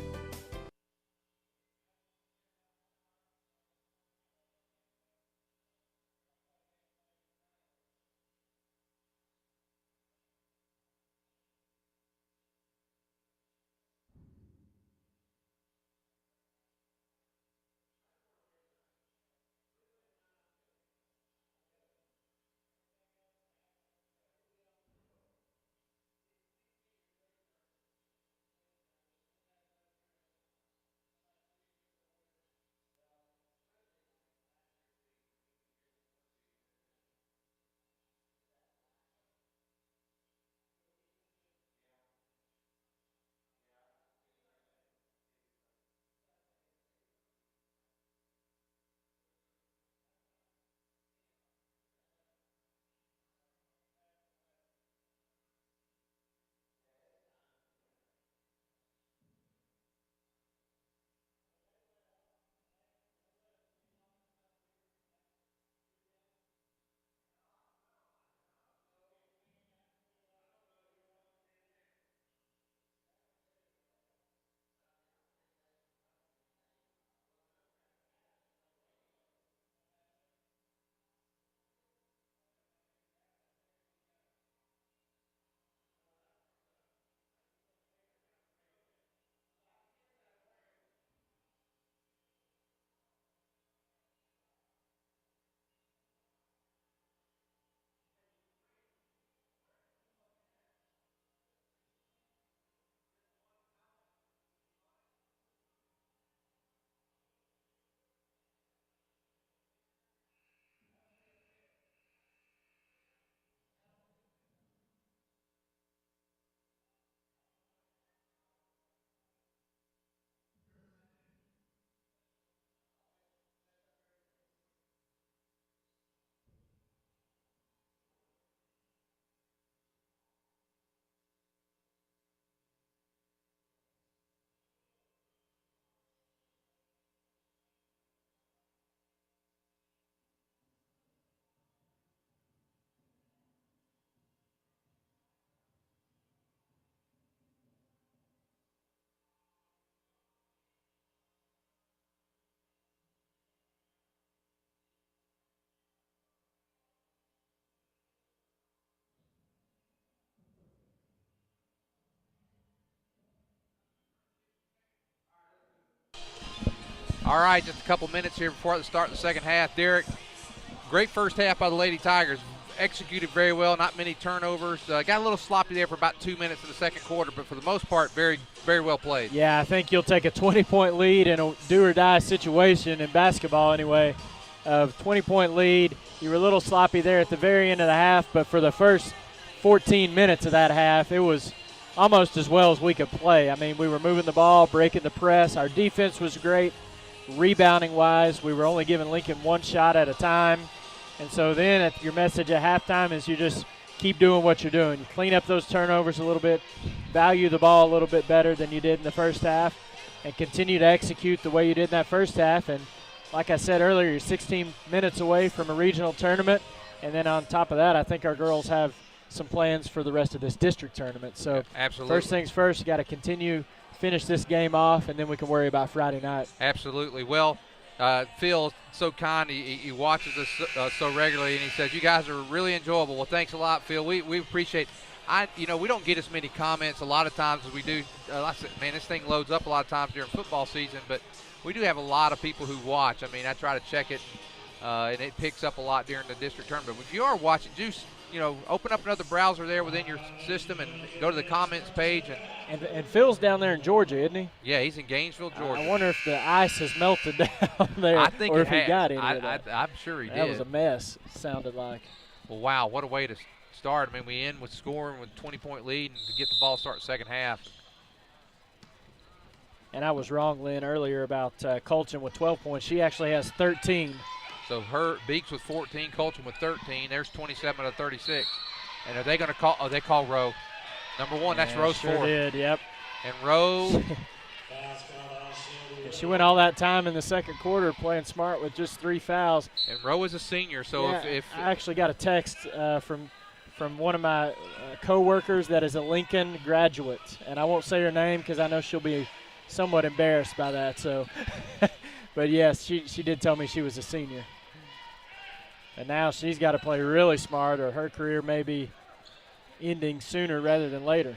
Speaker 1: All right, just a couple minutes here before the start of the second half. Derek, great first half by the Lady Tigers. executed very well, not many turnovers. Got a little sloppy there for about 2 minutes in the second quarter, but for the most part, very, very well played.
Speaker 2: Yeah, I think you'll take a 20-point lead in a do-or-die situation in basketball anyway. Of 20-point lead, you were a little sloppy there at the very end of the half, but for the first 14 minutes of that half, it was almost as well as we could play. I mean, we were moving the ball, breaking the press. Our defense was great. Rebounding-wise, we were only giving Lincoln one shot at a time. And so then your message at halftime is you just keep doing what you're doing. You clean up those turnovers a little bit, value the ball a little bit better than you did in the first half, and continue to execute the way you did in that first half. And like I said earlier, you're 16 minutes away from a regional tournament. And then on top of that, I think our girls have some plans for the rest of this district tournament. So
Speaker 1: absolutely.
Speaker 2: First things first, you got to finish this game off, and then we can worry about Friday night.
Speaker 1: Absolutely. Well, Phil, so kind. He watches us so regularly, and he says, you guys are really enjoyable. Well, thanks a lot, Phil. We appreciate we don't get as many comments a lot of times as we do. I said, man, this thing loads up a lot of times during football season, but we do have a lot of people who watch. I mean, I try to check it, and it picks up a lot during the district tournament. But if you are watching, just open up another browser there within your system and go to the comments page.
Speaker 2: And Phil's down there in Georgia, isn't he?
Speaker 1: Yeah, he's in Gainesville, Georgia.
Speaker 2: I wonder if the ice has melted down there,
Speaker 1: I think
Speaker 2: or
Speaker 1: it
Speaker 2: if he
Speaker 1: has.
Speaker 2: got any of that.
Speaker 1: I'm sure he did.
Speaker 2: That was a mess, it sounded like.
Speaker 1: Well, wow, what a way to start. I mean, we end with scoring with 20-point lead and to get the ball start second half.
Speaker 2: And I was wrong, Lynn, earlier about Colton with 12 points. She actually has 13.
Speaker 1: So Beeks with 14, Colton with 13. There's 27 to 36. And are they going to call? Oh, they call Rowe. Number one, that's Rowe's
Speaker 2: sure
Speaker 1: fourth.
Speaker 2: Did, yep.
Speaker 1: And Rowe.
Speaker 2: She went all that time in the second quarter playing smart with just 3 fouls.
Speaker 1: And Rowe is a senior, so if
Speaker 2: I actually got a text from one of my co-workers that is a Lincoln graduate, and I won't say her name because I know she'll be somewhat embarrassed by that. So, but yes, she did tell me she was a senior, and now she's got to play really smart, or her career may be ending sooner rather than later.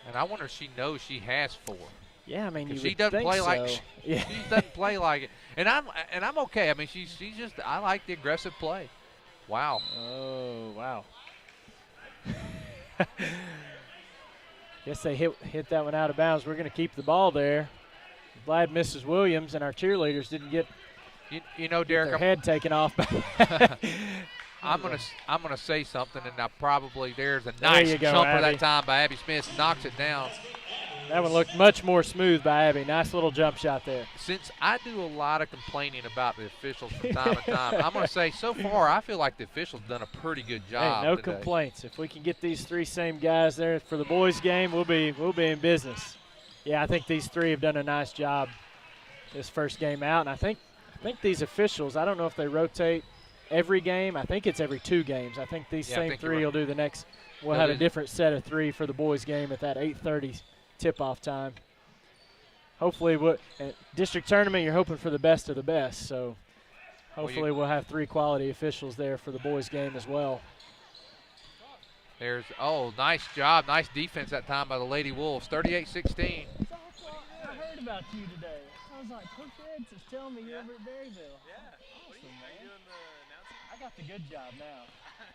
Speaker 1: And I wonder if she knows she has 4.
Speaker 2: Yeah, I mean,
Speaker 1: she doesn't play
Speaker 2: so.
Speaker 1: like she doesn't play like it, and I'm okay. I mean, she's just I like the aggressive play. Wow.
Speaker 2: Oh wow. Guess they hit that one out of bounds. We're going to keep the ball there. Glad Mrs. Williams and our cheerleaders didn't get
Speaker 1: Derek,
Speaker 2: their head taken off.
Speaker 1: I'm gonna say something, and there's a nice jumper
Speaker 2: Abby.
Speaker 1: that time by Abby Smith, knocks it down.
Speaker 2: That one looked much more smooth by Abby. Nice little jump shot there.
Speaker 1: Since I do a lot of complaining about the officials from time to time, I'm going to say so far I feel like the officials done a pretty good job.
Speaker 2: Hey, no
Speaker 1: today.
Speaker 2: complaints. If we can get these 3 same guys there for the boys' game, we'll be in business. Yeah, I think these 3 have done a nice job this first game out, and I think these officials, I don't know if they rotate every game. I think it's every 2 games. I think these same 3 will do the next. We'll have a different set of 3 for the boys' game at that 8:30 tip-off time. Hopefully, district tournament, you're hoping for the best of the best. So hopefully we'll have 3 quality officials there for the boys' game as well.
Speaker 1: Nice job. Nice defense that time by the Lady Wolves, 38-16.
Speaker 2: I heard about you today. I was like, Coach Eds is telling me you're over at Berryville. Yeah. Awesome, man. Are you doing the announcing? I got the good job now.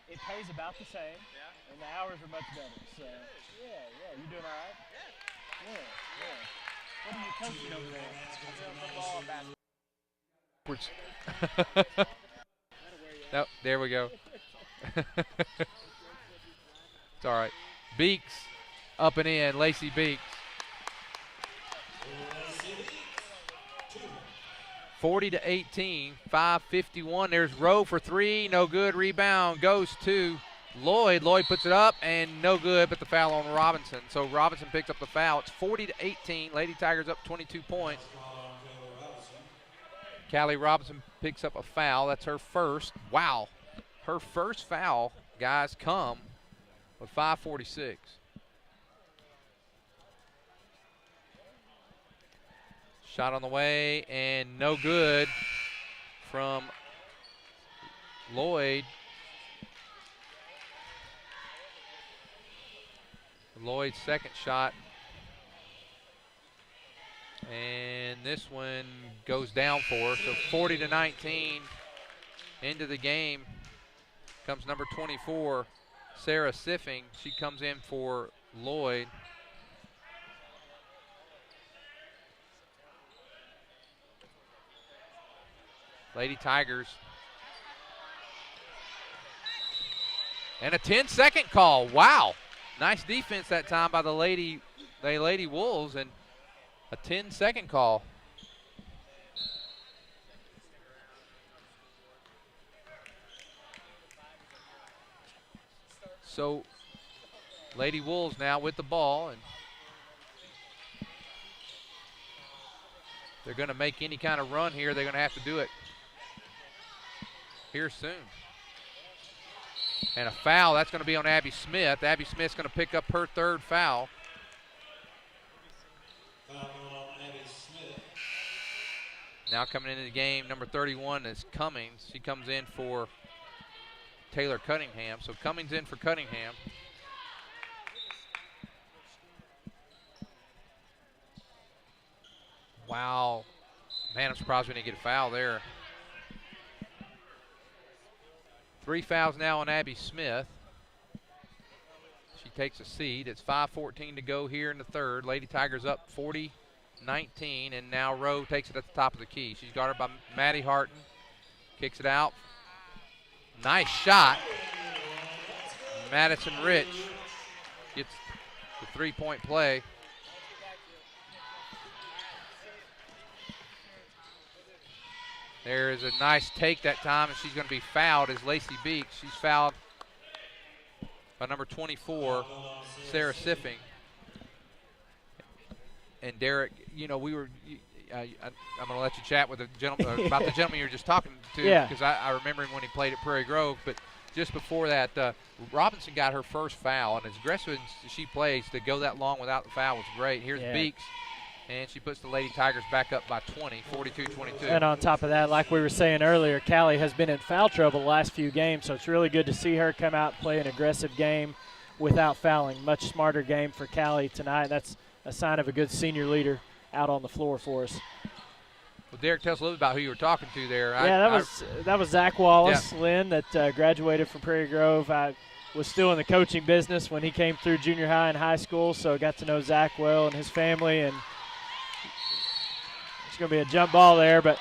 Speaker 2: It pays about the same, and the hours are much better. So, yeah. You doing all right? Yeah. What are you coaching over there?
Speaker 1: Football, basketball. No, there we go. It's all right. Beeks up and in, Lacey Beeks. 40-18, 5:51. There's Rowe for 3, no good. Rebound goes to Lloyd. Lloyd puts it up and no good, but the foul on Robinson. So Robinson picks up the foul. It's 40-18. Lady Tigers up 22 points. Callie Robinson picks up a foul. That's her first. Wow. Her first foul, guys, come with 5:46. Shot on the way and no good from Lloyd. Lloyd's second shot. And this one goes down for her. So 40-19 into the game. comes number 24, Sarah Siffing. She comes in for Lloyd. Lady Tigers. And a 10-second call. Wow. Nice defense that time by the Lady Wolves, and a 10-second call. So Lady Wolves now with the ball, and they're going to make any kind of run here. They're going to have to do it here soon. And a foul, that's going to be on Abby Smith. Abby Smith's going to pick up her third foul. Now coming into the game, number 31 is Cummings. She comes in for Taylor Cunningham. So Cummings in for Cunningham. Wow. Man, I'm surprised we didn't get a foul there. 3 fouls now on Abby Smith. She takes a seat. It's 5:14 to go here in the third. Lady Tigers up 40-19, and now Rowe takes it at the top of the key. She's guarded by Maddie Harton. Kicks it out. Nice shot. Madison Rich gets the three-point play. There is a nice take that time, and she's going to be fouled as Lacey Beeks. She's fouled by number 24, Sarah Siffing. And Derek, you know, I'm going to let you chat with the gentleman about the gentleman you were just talking to, because I remember him when he played at Prairie Grove. But just before that, Robinson got her first foul, and as aggressive as she plays, to go that long without the foul was great. Here's Beeks. And she puts the Lady Tigers back up by 20, 42-22.
Speaker 2: And on top of that, like we were saying earlier, Callie has been in foul trouble the last few games, so it's really good to see her come out and play an aggressive game without fouling. Much smarter game for Callie tonight. That's a sign of a good senior leader out on the floor for us.
Speaker 1: Well, Derek, tell us a little bit about who you were talking to there.
Speaker 2: That was Zach Wallace, Lynn, that graduated from Prairie Grove. I was still in the coaching business when he came through junior high and high school, so I got to know Zach well and his family, and it's going to be a jump ball there, but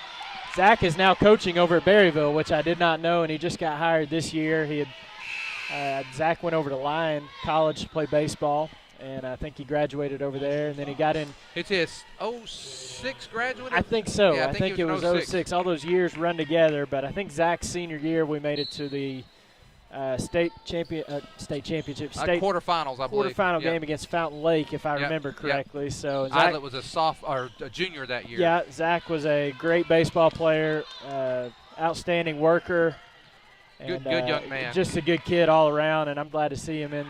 Speaker 2: Zach is now coaching over at Berryville, which I did not know, and he just got hired this year. He had Zach went over to Lyon College to play baseball, and I think he graduated over there, and then he got in.
Speaker 1: It's his 06 graduate?
Speaker 2: I think so.
Speaker 1: Yeah,
Speaker 2: I think it was 06. All those years run together, but I think Zach's senior year we made it to the state championship,
Speaker 1: quarterfinals, I believe.
Speaker 2: Quarterfinal game against Fountain Lake, if I remember correctly.
Speaker 1: Yep.
Speaker 2: So Zach
Speaker 1: Islet was a junior that year.
Speaker 2: Yeah, Zach was a great baseball player, outstanding worker.
Speaker 1: And, good young man.
Speaker 2: Just a good kid all around, and I'm glad to see him in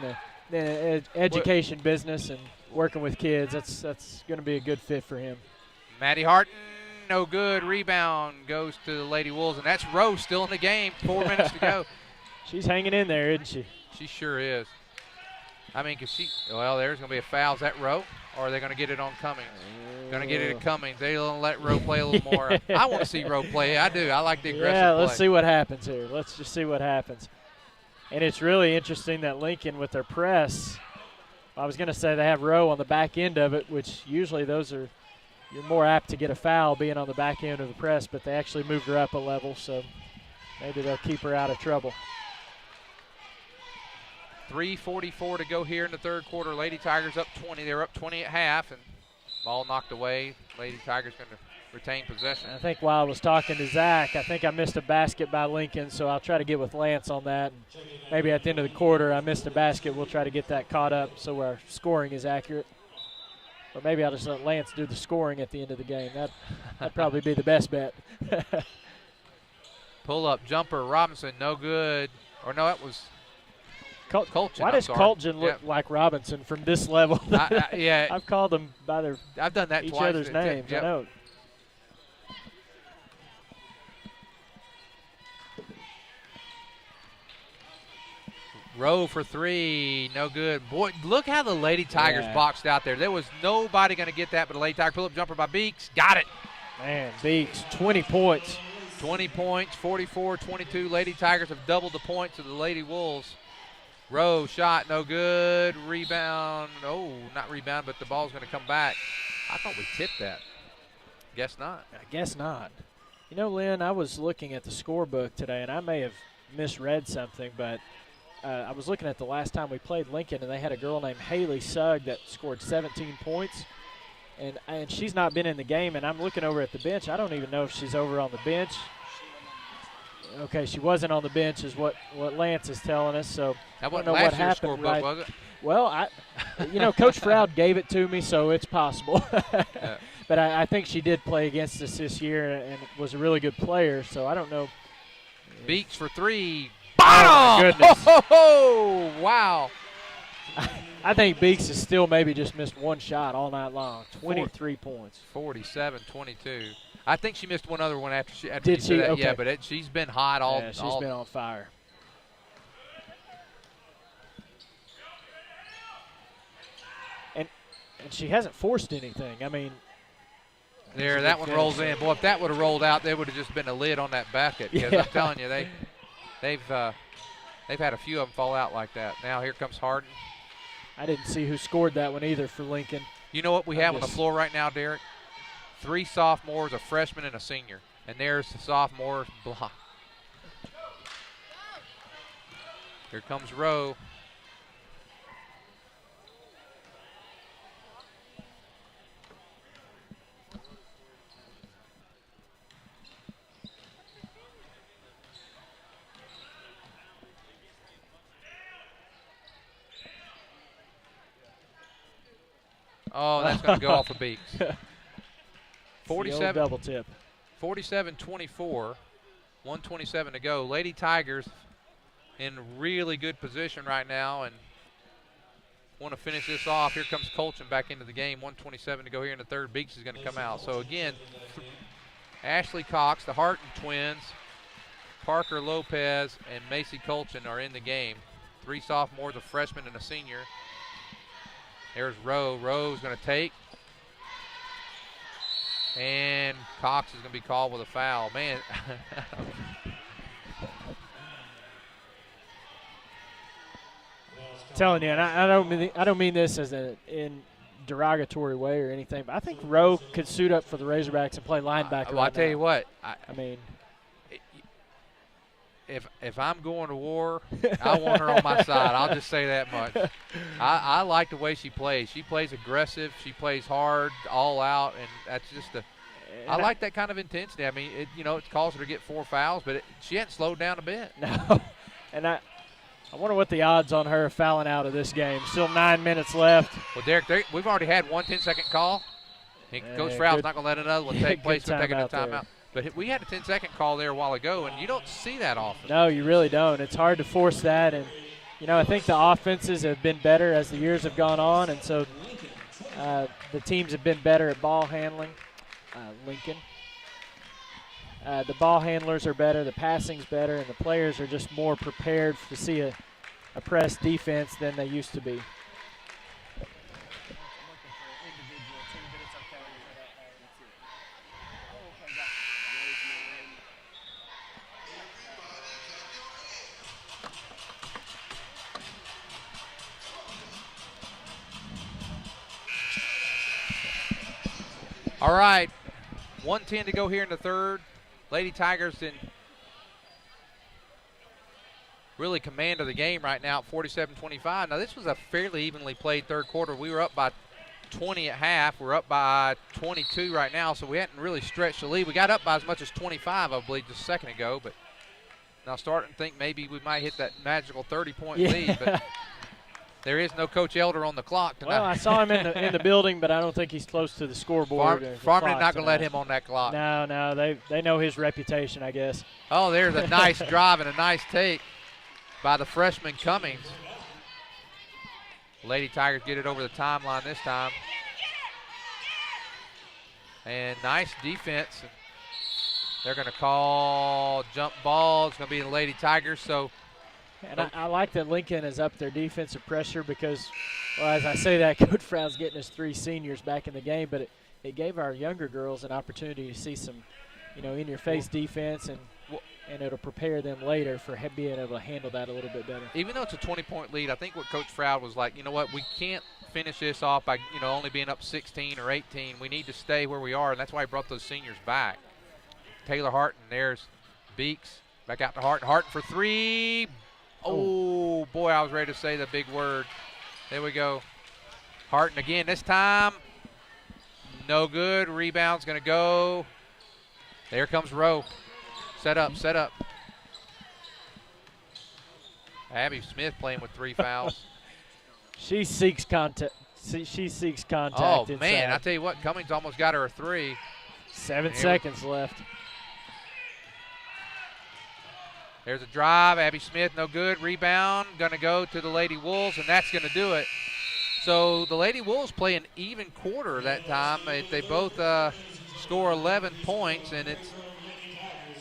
Speaker 2: the education business and working with kids. That's going to be a good fit for him.
Speaker 1: Maddie Harton, no good. Rebound goes to the Lady Wolves, and that's Rose still in the game. 4 minutes to go.
Speaker 2: She's hanging in there, isn't she?
Speaker 1: She sure is. I mean, there's going to be a foul. Is that Rowe, or are they going to get it on Cummings? Going to get it at Cummings. They'll let Rowe play a little more. I want to see Rowe play. I do. I like the aggressive play.
Speaker 2: Yeah, let's see what happens here. Let's just see what happens. And it's really interesting that Lincoln with their press, I was going to say they have Rowe on the back end of it, which usually you're more apt to get a foul being on the back end of the press, but they actually moved her up a level, so maybe they'll keep her out of trouble.
Speaker 1: 3:44 to go here in the third quarter. Lady Tigers up 20. They're up 20 at half, and ball knocked away. Lady Tigers going to retain possession.
Speaker 2: I think while I was talking to Zach, I think I missed a basket by Lincoln, so I'll try to get with Lance on that. And maybe at the end of the quarter I missed a basket. We'll try to get that caught up so our scoring is accurate. Or maybe I'll just let Lance do the scoring at the end of the game. That'd probably be the best bet.
Speaker 1: Pull-up jumper, Robinson, no good. Or no, that was Colchin.
Speaker 2: Why does Colchin look like Robinson from this level?
Speaker 1: Yeah.
Speaker 2: I've called them by
Speaker 1: I've done that
Speaker 2: each
Speaker 1: twice.
Speaker 2: Other's names. Yep. I know.
Speaker 1: Rowe for three, no good. Boy, look how the Lady Tigers boxed out there. There was nobody going to get that but a Lady Tiger. Pull-up jumper by Beeks. Got it.
Speaker 2: Man, Beeks, 20 points.
Speaker 1: 20 points, 44-22. Lady Tigers have doubled the points of the Lady Wolves. Rowe shot, no good. Rebound, not rebound, but the ball's going to come back. I thought we tipped that. Guess not.
Speaker 2: I guess not. You know, Lynn, I was looking at the scorebook today, and I may have misread something, but I was looking at the last time we played Lincoln, and they had a girl named Haley Sugg that scored 17 points. And she's not been in the game, and I'm looking over at the bench. I don't even know if she's over on the bench. Okay, she wasn't on the bench is what Lance is telling us. So
Speaker 1: that
Speaker 2: I don't know
Speaker 1: what
Speaker 2: happened.
Speaker 1: Scorebook, was it?
Speaker 2: Well, Coach Froud gave it to me, so it's possible.
Speaker 1: Yeah.
Speaker 2: But I think she did play against us this year and was a really good player, so I don't know.
Speaker 1: Beaks for three.
Speaker 2: Oh, my goodness.
Speaker 1: Oh, wow.
Speaker 2: I think Beaks has still maybe just missed one shot all night long. 23 points.
Speaker 1: 47-22. I think she missed one other one after she
Speaker 2: did she?
Speaker 1: that.
Speaker 2: Okay.
Speaker 1: Yeah, but she's been hot all.
Speaker 2: Yeah, she's been on fire. And she hasn't forced anything. I mean,
Speaker 1: there, that one rolls in. Boy, if that would have rolled out, there would have just been a lid on that bucket. Because I'm telling you, they've had a few of them fall out like that. Now here comes Harden.
Speaker 2: I didn't see who scored that one either for Lincoln.
Speaker 1: You know what we have on the floor right now, Derek? 3 sophomores, a freshman, and a senior. And there's the sophomore block. Here comes Rowe. Oh, that's going to go off of Beaks. 47
Speaker 2: double tip.
Speaker 1: 47-24, 1:27 to go. Lady Tigers in really good position right now and want to finish this off. Here comes Colchin back into the game. 1:27 to go here in the third. Beaks is going to come out. So again, Ashley Cox, the Harton twins, Parker Lopez, and Macy Colchin are in the game. 3 sophomores, a freshman, and a senior. There's Rowe. Rowe's going to take. And Cox is going to be called with a foul. Man.
Speaker 2: Telling you, and I don't mean this as in derogatory way or anything, but I think Rowe could suit up for the Razorbacks and play linebacker.
Speaker 1: Well, I'll tell you what.
Speaker 2: I mean,
Speaker 1: if I'm going to war, I want her on my side. I'll just say that much. I like the way she plays. She plays aggressive. She plays hard, all out, and that's just I like that kind of intensity. I mean, it caused her to get 4 fouls, but she hadn't slowed down a bit.
Speaker 2: No, and I wonder what the odds on her fouling out of this game. Still 9 minutes left.
Speaker 1: Well, Derek, we've already had one 10-second call. And Coach Froud's not going to let another one take place. We're taking a timeout. But we had a 10-second call there a while ago, and you don't see that often.
Speaker 2: No, you really don't. It's hard to force that. And, I think the offenses have been better as the years have gone on, and so the teams have been better at ball handling. Lincoln. The ball handlers are better, the passing's better, and the players are just more prepared to see a press defense than they used to be.
Speaker 1: All right, 1:10 to go here in the third. Lady Tigers in really command of the game right now at 47-25. Now, this was a fairly evenly played third quarter. We were up by 20 at half. We're up by 22 right now, so we hadn't really stretched the lead. We got up by as much as 25, I believe, just a second ago. But now starting to think maybe we might hit that magical 30-point lead. But there is no Coach Elder on the clock tonight.
Speaker 2: Well, I saw him in the building, but I don't think he's close to the scoreboard.
Speaker 1: Farmington not going to let him on that clock.
Speaker 2: No, they know his reputation, I guess.
Speaker 1: Oh, there's a nice drive and a nice take by the freshman Cummings. Lady Tigers get it over the timeline this time. And nice defense. They're going to call jump ball. It's going to be the Lady Tigers. So.
Speaker 2: And I like that Lincoln is up their defensive pressure because, well, as I say that, Coach Froud's getting his 3 seniors back in the game, but it gave our younger girls an opportunity to see some in-your-face defense, and it'll prepare them later for being able to handle that a little bit better.
Speaker 1: Even though it's a 20-point lead, I think what Coach Froud was like, you know what, we can't finish this off by only being up 16 or 18. We need to stay where we are, and that's why he brought those seniors back. Taylor Harton, there's Beeks, back out to Harton. Harton for three. Oh, boy, I was ready to say the big word. There we go. Harton again this time. No good. Rebound's going to go. There comes Rowe. Set up. Abby Smith playing with 3 fouls.
Speaker 2: She seeks contact. She seeks contact.
Speaker 1: Oh,
Speaker 2: inside.
Speaker 1: man, I tell you what, Cummings almost got her a 3.
Speaker 2: 7 seconds left.
Speaker 1: There's a drive. Abby Smith, no good. Rebound, going to go to the Lady Wolves, and that's going to do it. So the Lady Wolves play an even quarter that time. They both score 11 points, and it's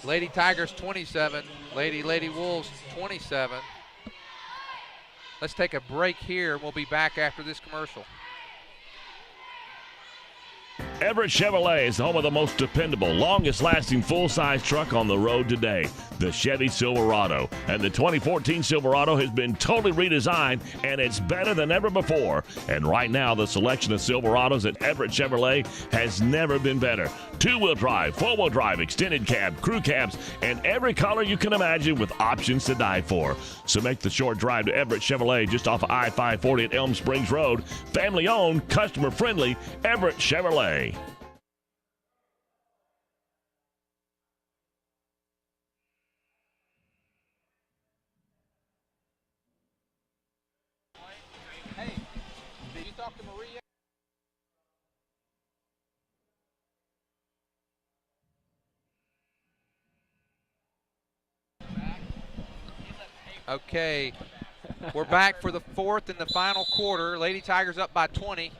Speaker 1: Lady Tigers 27, Lady Wolves 27. Let's take a break here, and we'll be back after this commercial.
Speaker 3: Everett Chevrolet is the home of the most dependable, longest-lasting full-size truck on the road today, the Chevy Silverado. And the 2014 Silverado has been totally redesigned, and it's better than ever before. And right now, the selection of Silverados at Everett Chevrolet has never been better. Two-wheel drive, four-wheel drive, extended cab, crew cabs, and every color you can imagine with options to die for. So make the short drive to Everett Chevrolet just off of I-540 at Elm Springs Road. Family-owned, customer-friendly, Everett Chevrolet.
Speaker 1: Hey, did you talk to Maria? Okay, we're back for the fourth and the final quarter. Lady Tigers up by 20.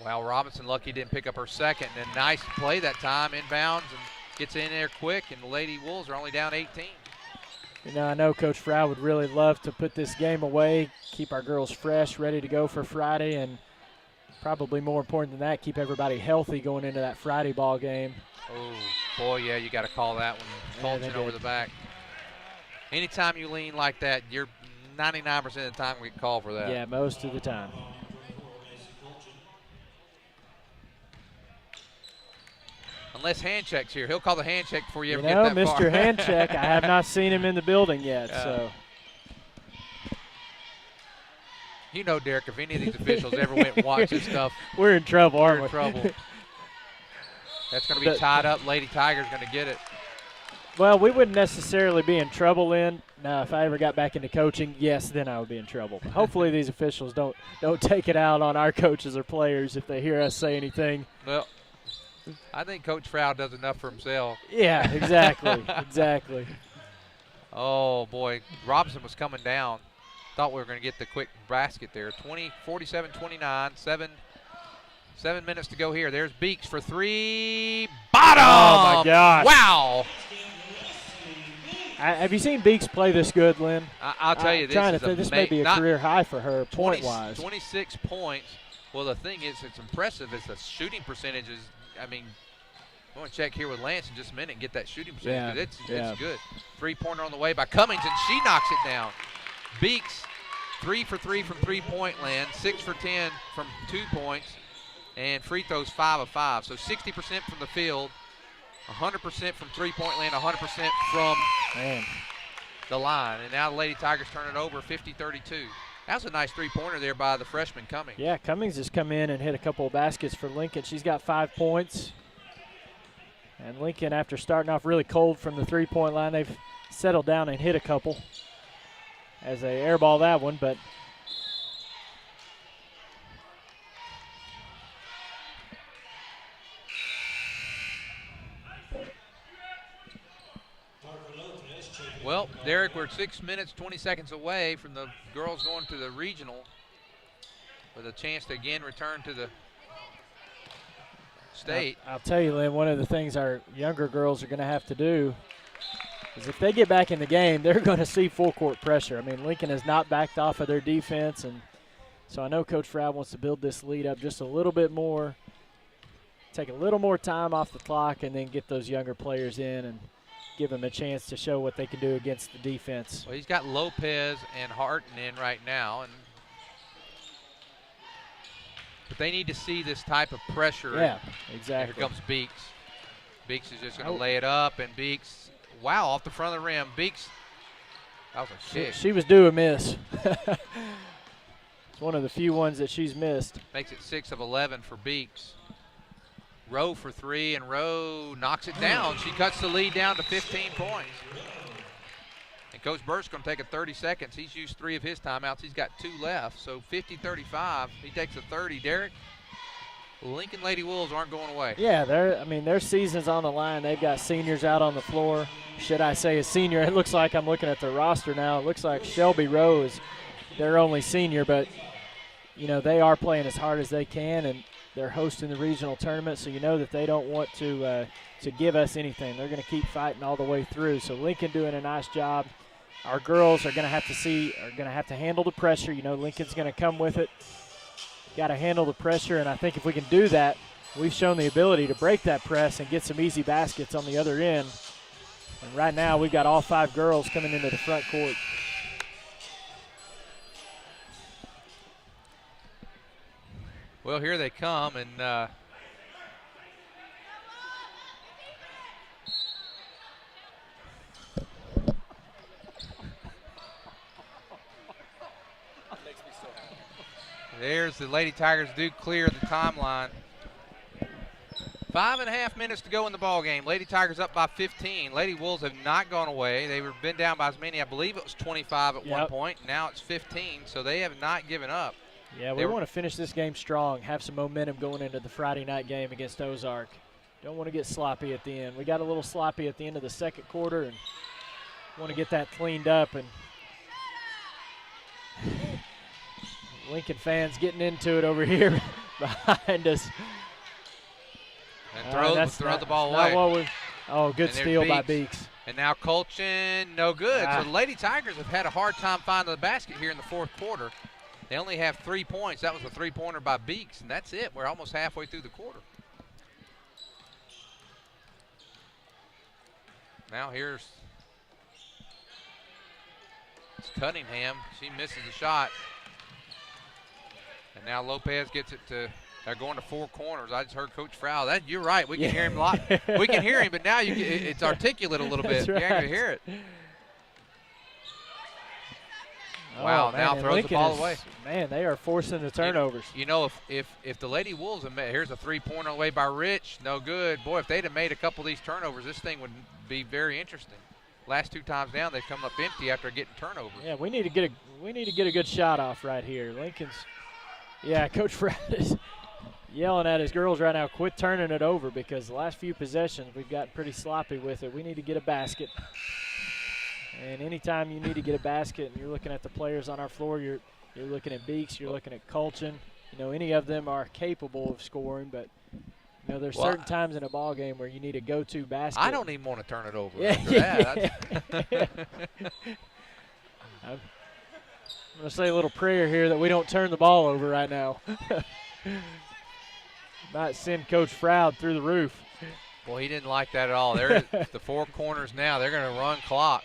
Speaker 1: Well, Robinson lucky didn't pick up her second, and nice play that time, inbounds, and gets in there quick, and the Lady Wolves are only down 18.
Speaker 2: I know Coach Froud would really love to put this game away, keep our girls fresh, ready to go for Friday, and probably more important than that, keep everybody healthy going into that Friday ball game.
Speaker 1: Oh, boy, yeah, you got to call that one. Colton over the back. Anytime you lean like that, you're 99% of the time we can call for that.
Speaker 2: Yeah, most of the time.
Speaker 1: Unless hand check's here. He'll call the hand check before you ever get that far.
Speaker 2: Mr. Hand Check, I have not seen him in the building yet. So.
Speaker 1: You know, Derek, if any of these officials ever went and watched this stuff,
Speaker 2: we're in trouble, aren't we?
Speaker 1: We're in trouble. That's going to be tied up. Lady Tiger's going to get it.
Speaker 2: Well, we wouldn't necessarily be in trouble, Lynn. Now, if I ever got back into coaching, yes, then I would be in trouble. But hopefully these officials don't take it out on our coaches or players if they hear us say anything.
Speaker 1: Well, I think Coach Froud does enough for himself. Yeah,
Speaker 2: exactly, exactly.
Speaker 1: Oh, boy. Robinson was coming down. Thought we were going to get the quick basket there. 47-29, 7 minutes to go here. There's Beeks for three. Bottom!
Speaker 2: Oh, my gosh.
Speaker 1: Wow.
Speaker 2: Have you seen Beeks play this good, Lynn?
Speaker 1: I'll tell you,
Speaker 2: this may be a career high for her point-wise.
Speaker 1: 26 points. Well, the thing is, it's impressive is the shooting percentages. I mean, I'm going to check here with Lance in just a minute and get that shooting percentage. It's good. Three-pointer on the way by Cummings, and she knocks it down. Beeks, 3 for 3 from three-point land, 6 for 10 from 2 points, and free throws 5 of 5. So 60% from the field, 100% from three-point land, 100% from the line. And now the Lady Tigers turn it over, 50-32. That was a nice three-pointer there by the freshman Cummings.
Speaker 2: Yeah, Cummings has come in and hit a couple of baskets for Lincoln. She's got 5 points. And Lincoln, after starting off really cold from the three-point line, they've settled down and hit a couple as they airball that one, but
Speaker 1: well, Derek, we're 6 minutes, 20 seconds away from the girls going to the regional with a chance to again return to the state.
Speaker 2: I'll tell you, Lynn, one of the things our younger girls are going to have to do is if they get back in the game, they're going to see full court pressure. I mean, Lincoln has not backed off of their defense, and So I know Coach Froud wants to build this lead up just a little bit more, take a little more time off the clock, and then get those younger players in and give them a chance to show what they can do against the defense.
Speaker 1: Well, he's got Lopez and Harton in right now, but they need to see this type of pressure.
Speaker 2: Yeah, exactly.
Speaker 1: Here comes Beeks. Beeks is just going to lay it up, and Beeks, wow, off the front of the rim. Beeks, that was a kick.
Speaker 2: She was due a miss. It's one of the few ones that she's missed.
Speaker 1: Makes it 6 of 11 for Beeks. Rowe for 3, and Rowe knocks it down. She cuts the lead down to 15 points. And Coach Burt's going to take a 30 seconds. He's used 3 of his timeouts. He's got 2 left, so 50-35. He takes a 30. Derek, Lincoln Lady Wolves aren't going away.
Speaker 2: Yeah, their season's on the line. They've got seniors out on the floor. Should I say a senior? It looks like I'm looking at the roster now. It looks like Shelby Rowe is their only senior, but, you know, they are playing as hard as they can, and they're hosting the regional tournament, so you know that they don't want to give us anything. They're going to keep fighting all the way through. So Lincoln doing a nice job. Our girls are going to have to handle the pressure. You know, Lincoln's going to come with it. Got to handle the pressure, and I think if we can do that, we've shown the ability to break that press and get some easy baskets on the other end. And right now we've got all 5 girls coming into the front court.
Speaker 1: Well, here they come, and there's the Lady Tigers do clear the timeline. 5.5 minutes to go in the ball game. Lady Tigers up by 15. Lady Wolves have not gone away. They were been down by as many. I believe it was 25 at one point. Now it's 15, so they have not given up.
Speaker 2: Yeah, we want to finish this game strong, have some momentum going into the Friday night game against Ozark. Don't want to get sloppy at the end. We got a little sloppy at the end of the second quarter, and want to get that cleaned up. And Lincoln fans getting into it over here behind us.
Speaker 1: And throw the ball away.
Speaker 2: Good steal by Beeks.
Speaker 1: And now Colchin, no good. So the Lady Tigers have had a hard time finding the basket here in the fourth quarter. They only have 3 points. That was a 3-pointer by Beeks, and that's it. We're almost halfway through the quarter. Now here's Cunningham. She misses the shot. And now Lopez gets it to – they're going to 4 corners. I just heard Coach Froud. You're right. We can hear him a lot. We can hear him, but now it's articulate a little bit.
Speaker 2: Right.
Speaker 1: You can hear it. Wow, now throws
Speaker 2: Lincoln
Speaker 1: the ball away.
Speaker 2: Man, they are forcing the turnovers.
Speaker 1: You know, if the Lady Wolves have made, here's a 3-pointer away by Rich, no good. Boy, if they'd have made a couple of these turnovers, this thing would be very interesting. Last 2 times down, they've come up empty after getting turnovers.
Speaker 2: Yeah, we need to get a good shot off right here. Lincoln's, Coach Fred is yelling at his girls right now, quit turning it over, because the last few possessions we've gotten pretty sloppy with it. We need to get a basket. And anytime you need to get a basket and you're looking at the players on our floor, you're looking at Beeks, you're looking at Colchin. You know, any of them are capable of scoring, but you know, there's certain times in a ball game where you need a go-to basket.
Speaker 1: I don't even want to turn it over after that.
Speaker 2: I'm going to say a little prayer here that we don't turn the ball over right now. Might send Coach Froud through the roof.
Speaker 1: Well, he didn't like that at all. They're the 4 corners now. They're going to run clock.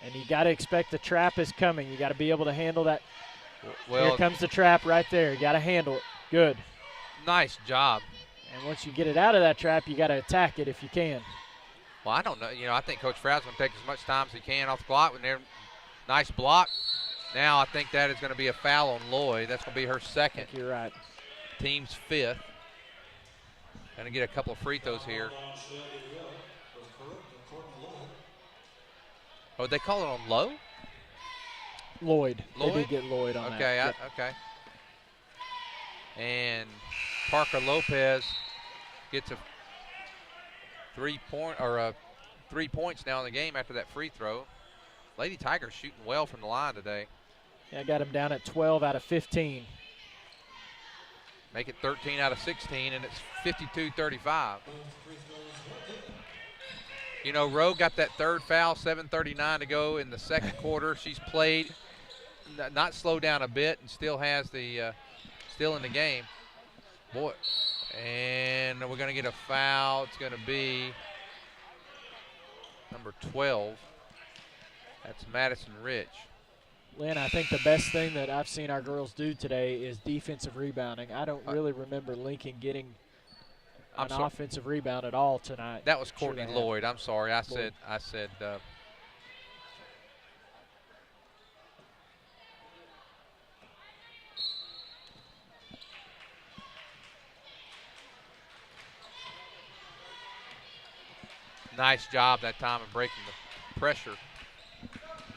Speaker 2: And you got to expect the trap is coming. You got to be able to handle that.
Speaker 1: Well,
Speaker 2: here comes the trap right there. You got to handle it. Good.
Speaker 1: Nice job.
Speaker 2: And once you get it out of that trap, you got to attack it if you can.
Speaker 1: Well, I don't know. You know, I think Coach Froud's going to take as much time as he can off the clock. When they're nice block. Now I think that is going to be a foul on Lloyd. That's going to be her second.
Speaker 2: You're right.
Speaker 1: Team's 5th. Going to get a couple of free throws here. Oh, they call it on Lowe?
Speaker 2: Lloyd.
Speaker 1: Lloyd?
Speaker 2: They did get Lloyd on that.
Speaker 1: Yep. Okay. And Parker Lopez gets a 3-point or 3 points now in the game after that free throw. Lady Tigers shooting well from the line today.
Speaker 2: Yeah, I got him down at 12 out of 15.
Speaker 1: Make it 13 out of 16, and it's 52-35. You know, Rowe got that 3rd foul, 7:39 to go in the second quarter. She's played not slow down a bit and still has the still in the game. Boy, and we're going to get a foul. It's going to be number 12. That's Madison Rich.
Speaker 2: Lynn, I think the best thing that I've seen our girls do today is defensive rebounding. I don't really remember Lincoln getting an offensive rebound at all tonight.
Speaker 1: That was Courtney Lloyd. I'm sorry. I said. Nice job that time of breaking the pressure.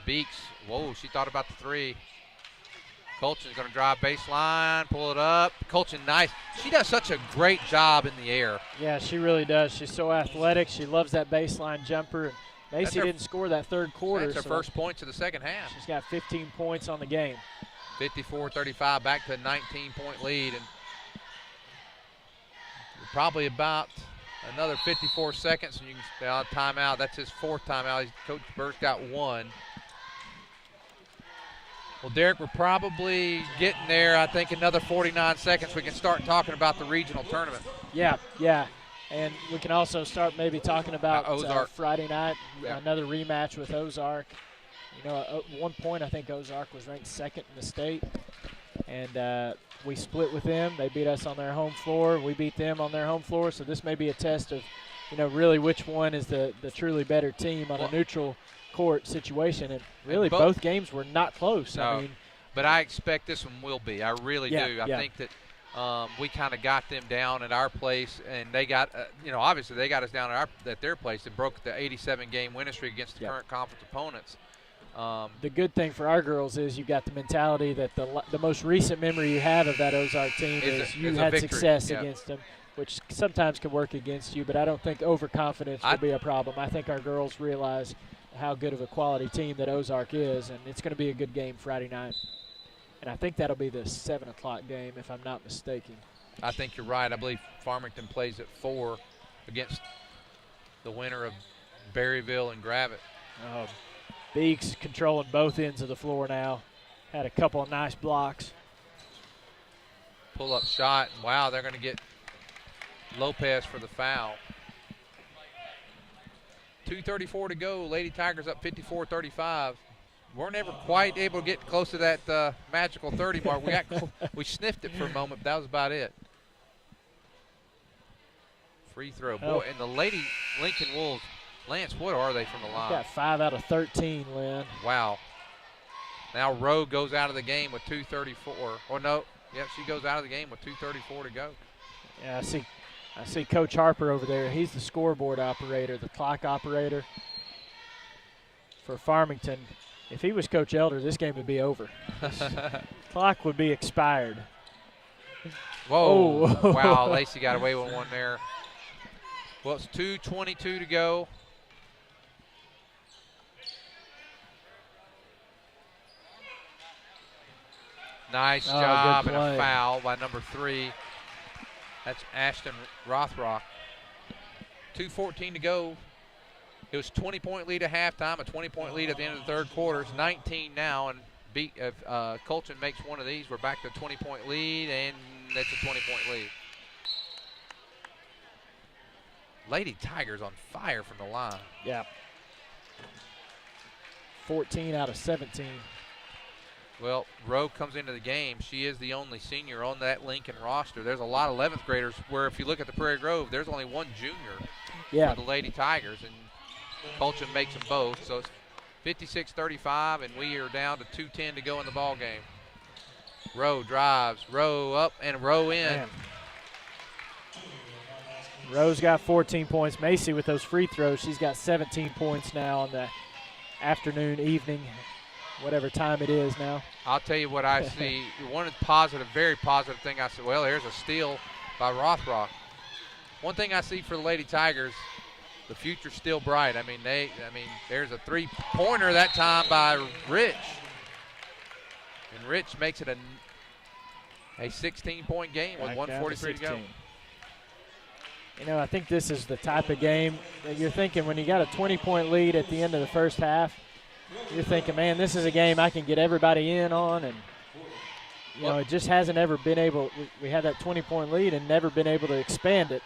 Speaker 1: Beeks, whoa, she thought about the three. Colchin's going to drive baseline, pull it up. Colchin, nice. She does such a great job in the air.
Speaker 2: Yeah, she really does. She's so athletic. She loves that baseline jumper. Macy didn't score that third quarter.
Speaker 1: That's her first points of the second half.
Speaker 2: She's got 15 points on the game.
Speaker 1: 54-35, back to a 19-point lead. And probably about another 54 seconds, and you can stay on timeout. That's his fourth timeout. Coach Burke's got one. Well, Derek, we're probably getting there. I think another 49 seconds, we can start talking about the regional tournament.
Speaker 2: Yeah. And we can also start maybe talking about Friday night, another rematch with Ozark. You know, at one point I think Ozark was ranked second in the state, and we split with them. They beat us on their home floor. We beat them on their home floor. So this may be a test of, you know, really which one is the truly better team on a neutral court situation. And really both games were not close.
Speaker 1: No,
Speaker 2: I mean,
Speaker 1: but I expect this one will be. I really do. I think that we kind of got them down at our place, and they got, obviously they got us down at their place and broke the 87-game winning streak against the current conference opponents.
Speaker 2: The good thing for our girls is you got the mentality that the most recent memory you have of that Ozark team is you had success against them, which sometimes can work against you, but I don't think overconfidence will be a problem. I think our girls realize how good of a quality team that Ozark is, and it's going to be a good game Friday night. And I think that'll be the 7 o'clock game, if I'm not mistaken.
Speaker 1: I think you're right. I believe Farmington plays at 4 against the winner of Berryville and Gravett.
Speaker 2: Beeks controlling both ends of the floor now. Had a couple of nice blocks.
Speaker 1: Pull-up shot. Wow, they're going to get Lopez for the foul. 2:34 to go. Lady Tigers up 54-35. Weren't ever quite able to get close to that magical 30 mark. We sniffed it for a moment, but that was about it. Free throw. Boy, and the Lady Lincoln Wolves, Lance, what are they from the line?
Speaker 2: Got 5 out of 13, Lynn.
Speaker 1: Wow. Now Rowe goes out of the game with 2:34. Or no, yep, she goes out of the game with 2:34 to go.
Speaker 2: Yeah, I see Coach Harper over there. He's the scoreboard operator, the clock operator for Farmington. If he was Coach Elder, this game would be over. Clock would be expired.
Speaker 1: Whoa. Oh. Wow, Lacey got away with one there. Well, it's 2:22 to go. Nice job and a foul by number 3. That's Ashton Rothrock. 2:14 to go. It was a 20-point lead at halftime, a 20-point lead at the end of the third quarter. It's 19 now, and if Colchin makes one of these, we're back to a 20-point lead, and that's a 20-point lead. Lady Tigers on fire from the line.
Speaker 2: Yeah. 14 out of 17.
Speaker 1: Well, Rowe comes into the game. She is the only senior on that Lincoln roster. There's a lot of 11th graders where if you look at the Prairie Grove, there's only one junior for the Lady Tigers, and Colchin makes them both. So it's 56-35, and we are down to 2:10 to go in the ball game. Rowe drives, Rowe up, and Rowe in.
Speaker 2: Man. Rowe's got 14 points. Macy with those free throws, she's got 17 points now on the afternoon, evening, whatever time it is now.
Speaker 1: I'll tell you what I see. One positive, very positive thing I see, well, there's a steal by Rothrock. One thing I see for the Lady Tigers, the future's still bright. I mean, there's a three-pointer that time by Rich. And Rich makes it a 16-point game with 1:43 to go.
Speaker 2: You know, I think this is the type of game that you're thinking when you got a 20-point lead at the end of the first half, you're thinking, man, this is a game I can get everybody in on, and you know, it just hasn't ever been able. We had that 20-point lead and never been able to expand it.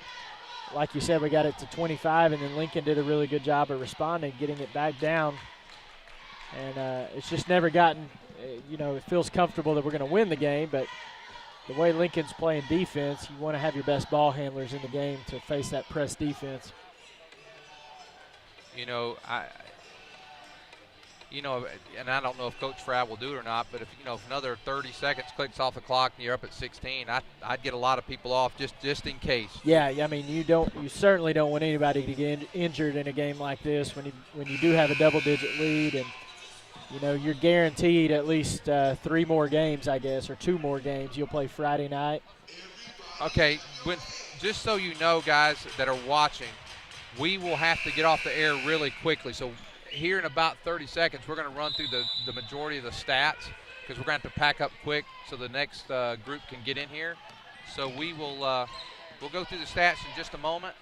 Speaker 2: Like you said, we got it to 25, and then Lincoln did a really good job of responding, getting it back down. And it's just never gotten, you know, it feels comfortable that we're going to win the game, but the way Lincoln's playing defense, you want to have your best ball handlers in the game to face that press defense.
Speaker 1: You know, and I don't know if Coach Fry will do it or not, but if another 30 seconds clicks off the clock and you're up at 16, I'd get a lot of people off just in case.
Speaker 2: Yeah, I mean, you certainly don't want anybody to get injured in a game like this when you do have a double-digit lead, and you know you're guaranteed at least 3 more games, I guess, or 2 more games. You'll play Friday night.
Speaker 1: Okay, just so you know, guys that are watching, we will have to get off the air really quickly. So here in about 30 seconds, we're going to run through the majority of the stats because we're going to have to pack up quick so the next group can get in here. So we'll go through the stats in just a moment.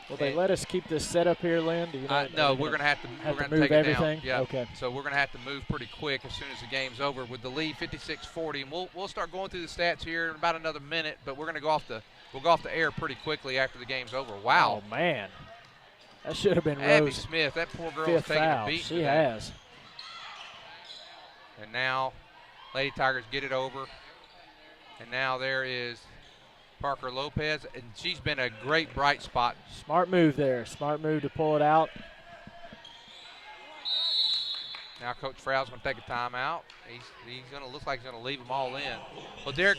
Speaker 2: Will they let us keep this set up here, Lynn? Do you know,
Speaker 1: no, we're going to have to
Speaker 2: move
Speaker 1: take
Speaker 2: everything.
Speaker 1: It down. Yeah.
Speaker 2: Okay.
Speaker 1: So we're going to have to move pretty quick as soon as the game's over with the lead 56-40, and we'll start going through the stats here in about another minute. But we're going to go off the air pretty quickly after the game's over. Wow.
Speaker 2: Oh man, that should have been
Speaker 1: Abby
Speaker 2: Rose.
Speaker 1: Smith. That poor girl
Speaker 2: Fifth
Speaker 1: is taking
Speaker 2: foul.
Speaker 1: a beat.
Speaker 2: She has.
Speaker 1: And now Lady Tigers get it over. And now there is Parker Lopez, and she's been a great bright spot.
Speaker 2: Smart move there. Smart move to pull it out.
Speaker 1: Now Coach Frow's going to take a timeout. He's going to look like he's going to leave them all in. Well, Derek,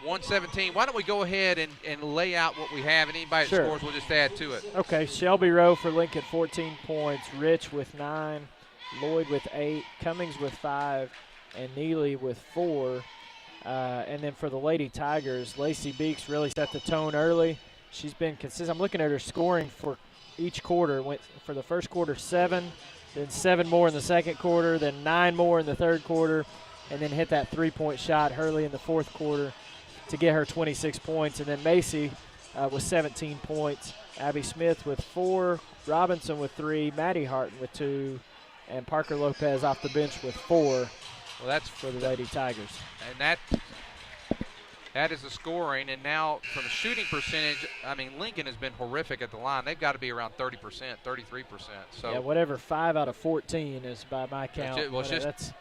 Speaker 1: 117. Why don't we go ahead and lay out what we have, and anybody that scores, we'll just add to it.
Speaker 2: Okay, Shelby Rowe for Lincoln, 14 points. Rich with 9, Lloyd with 8, Cummings with 5, and Neely with 4. And then for the Lady Tigers, Lacey Beeks really set the tone early. She's been consistent. I'm looking at her scoring for each quarter. Went for the first quarter 7, then 7 more in the second quarter, then 9 more in the third quarter, and then hit that 3-point shot early in the fourth quarter to get her 26 points. And then Macy with 17 points, Abby Smith with 4, Robinson with 3, Maddie Harton with 2, and Parker Lopez off the bench with 4.
Speaker 1: Well, that's
Speaker 2: for the Lady Tigers.
Speaker 1: And that is the scoring. And now from a shooting percentage, I mean, Lincoln has been horrific at the line. They've got to be around 30%, 33%. So
Speaker 2: yeah, whatever 5 out of 14 is by my count.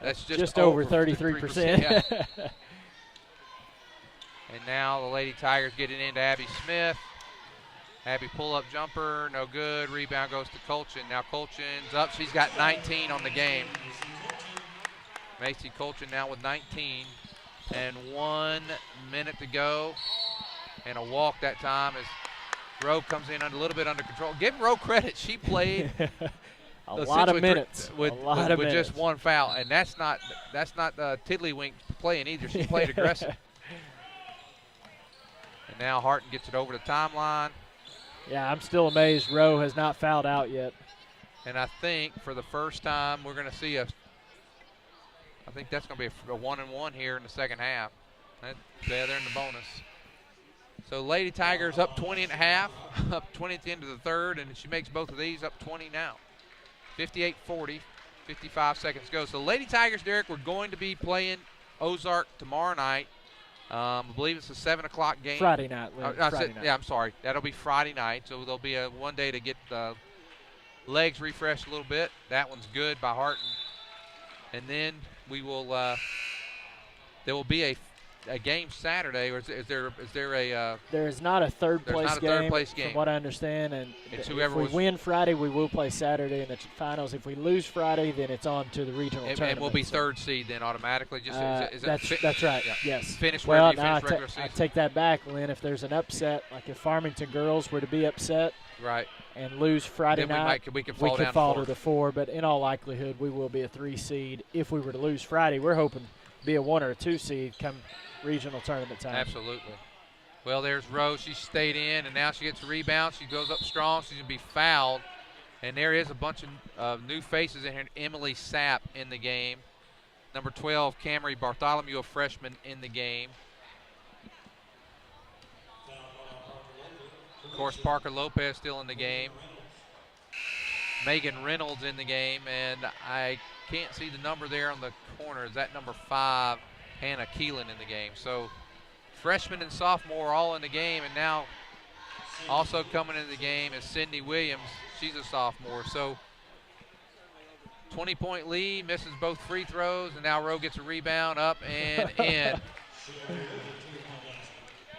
Speaker 1: That's
Speaker 2: just over 33%.
Speaker 1: Yeah. And now the Lady Tigers getting into Abby Smith. Abby pull-up jumper, no good. Rebound goes to Colchin. Now Colchin's up. She's got 19 on the game. Macy Colchin now with 19. And 1 minute to go. And a walk that time as Rowe comes in a little bit under control. Give Rowe credit. She played
Speaker 2: a lot of minutes.
Speaker 1: With just 1 foul. And that's not Tiddlywink playing either. She played aggressive. And now Harton gets it over the timeline.
Speaker 2: Yeah, I'm still amazed Rowe has not fouled out yet.
Speaker 1: And I think for the first time we're going to see I think that's going to be a 1-and-1 here in the second half. They're in the bonus. So Lady Tigers up 20 and a half, up 20 at the end of the third, and she makes both of these up 20 now. 58-40, 55 seconds to go. So Lady Tigers, Derek, we're going to be playing Ozark tomorrow night. I believe it's a 7 o'clock game.
Speaker 2: Friday night. Friday night.
Speaker 1: Yeah, I'm sorry. That'll be Friday night. So there'll be one day to get legs refreshed a little bit. That one's good by Harton. And then we will. There will be a game Saturday, or is there a?
Speaker 2: There is not a third place game. From what I understand, and
Speaker 1: it's
Speaker 2: if we win Friday, we will play Saturday in the finals. If we lose Friday, then it's on to the regional tournament.
Speaker 1: And we'll be third seed then automatically.
Speaker 2: That's right. Yeah. Yes.
Speaker 1: Finish where you finish regular season.
Speaker 2: I take that back, Lynn. If there's an upset, like if Farmington girls were to be upset,
Speaker 1: right,
Speaker 2: and lose Friday night,
Speaker 1: we could fall
Speaker 2: to the 4. But in all likelihood, we will be a 3 seed. If we were to lose Friday, we're hoping to be a 1 or a 2 seed come regional tournament time.
Speaker 1: Absolutely. Well, there's Rose. She stayed in, and now she gets a rebound. She goes up strong. She's going to be fouled. And there is a bunch of new faces in here. Emily Sapp in the game. Number 12, Camry Bartholomew, a freshman, in the game. Of course, Parker Lopez still in the game. Megan Reynolds in the game, and I can't see the number there on the corner. Is that number 5, Hannah Keelan, in the game? So freshman and sophomore all in the game, and now also coming into the game is Sydney Williams. She's a sophomore. So 20-point lead, misses both free throws, and now Rowe gets a rebound up and in.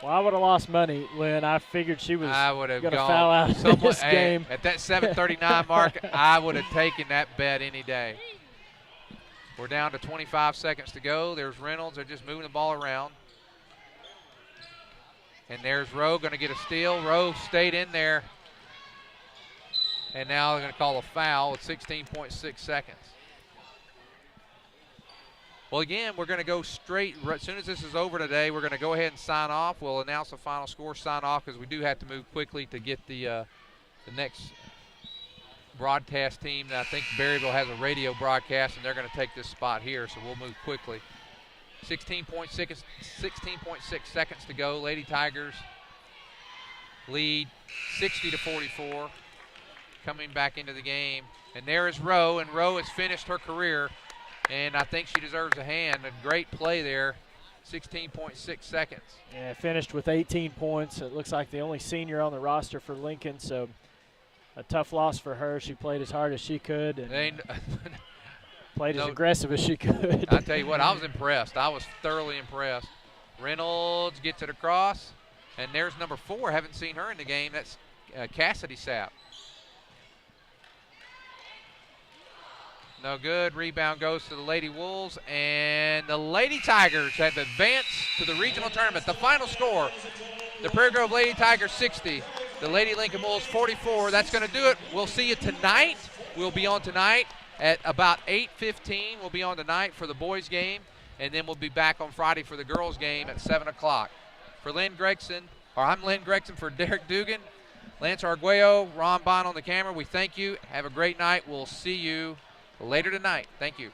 Speaker 2: Well, I would have lost money when I figured she was going to
Speaker 1: gone
Speaker 2: foul out in this game.
Speaker 1: At that 7:39 mark, I would have taken that bet any day. We're down to 25 seconds to go. There's Reynolds. They're just moving the ball around. And there's Rowe going to get a steal. Rowe stayed in there. And now they're going to call a foul with 16.6 seconds. Well, again, we're going to go straight. As soon as this is over today, we're going to go ahead and sign off. We'll announce the final score, sign off, because we do have to move quickly to get the next broadcast team. I think Berryville has a radio broadcast, and they're going to take this spot here, so we'll move quickly. 16.6 seconds to go. Lady Tigers lead 60-44. Coming back into the game. And there is Rowe, and Rowe has finished her career. And I think she deserves a hand. A great play there. 16.6 seconds.
Speaker 2: Yeah, finished with 18 points. It looks like the only senior on the roster for Lincoln, so a tough loss for her. She played as hard as she could and played as aggressive as she could.
Speaker 1: I tell you what, I was impressed. I was thoroughly impressed. Reynolds gets it across, and there's number 4. Haven't seen her in the game. That's Cassidy Sapp. No good. Rebound goes to the Lady Wolves, and the Lady Tigers have advanced to the regional tournament. The final score, the Prairie Grove Lady Tigers 60, the Lady Lincoln Wolves 44. That's going to do it. We'll see you tonight. We'll be on tonight at about 8:15. We'll be on tonight for the boys' game, and then we'll be back on Friday for the girls' game at 7 o'clock. For Lynn Gregson, or I'm Lynn Gregson for Derek Dugan, Lance Arguello, Ron Bond on the camera. We thank you. Have a great night. We'll see you later tonight. Thank you.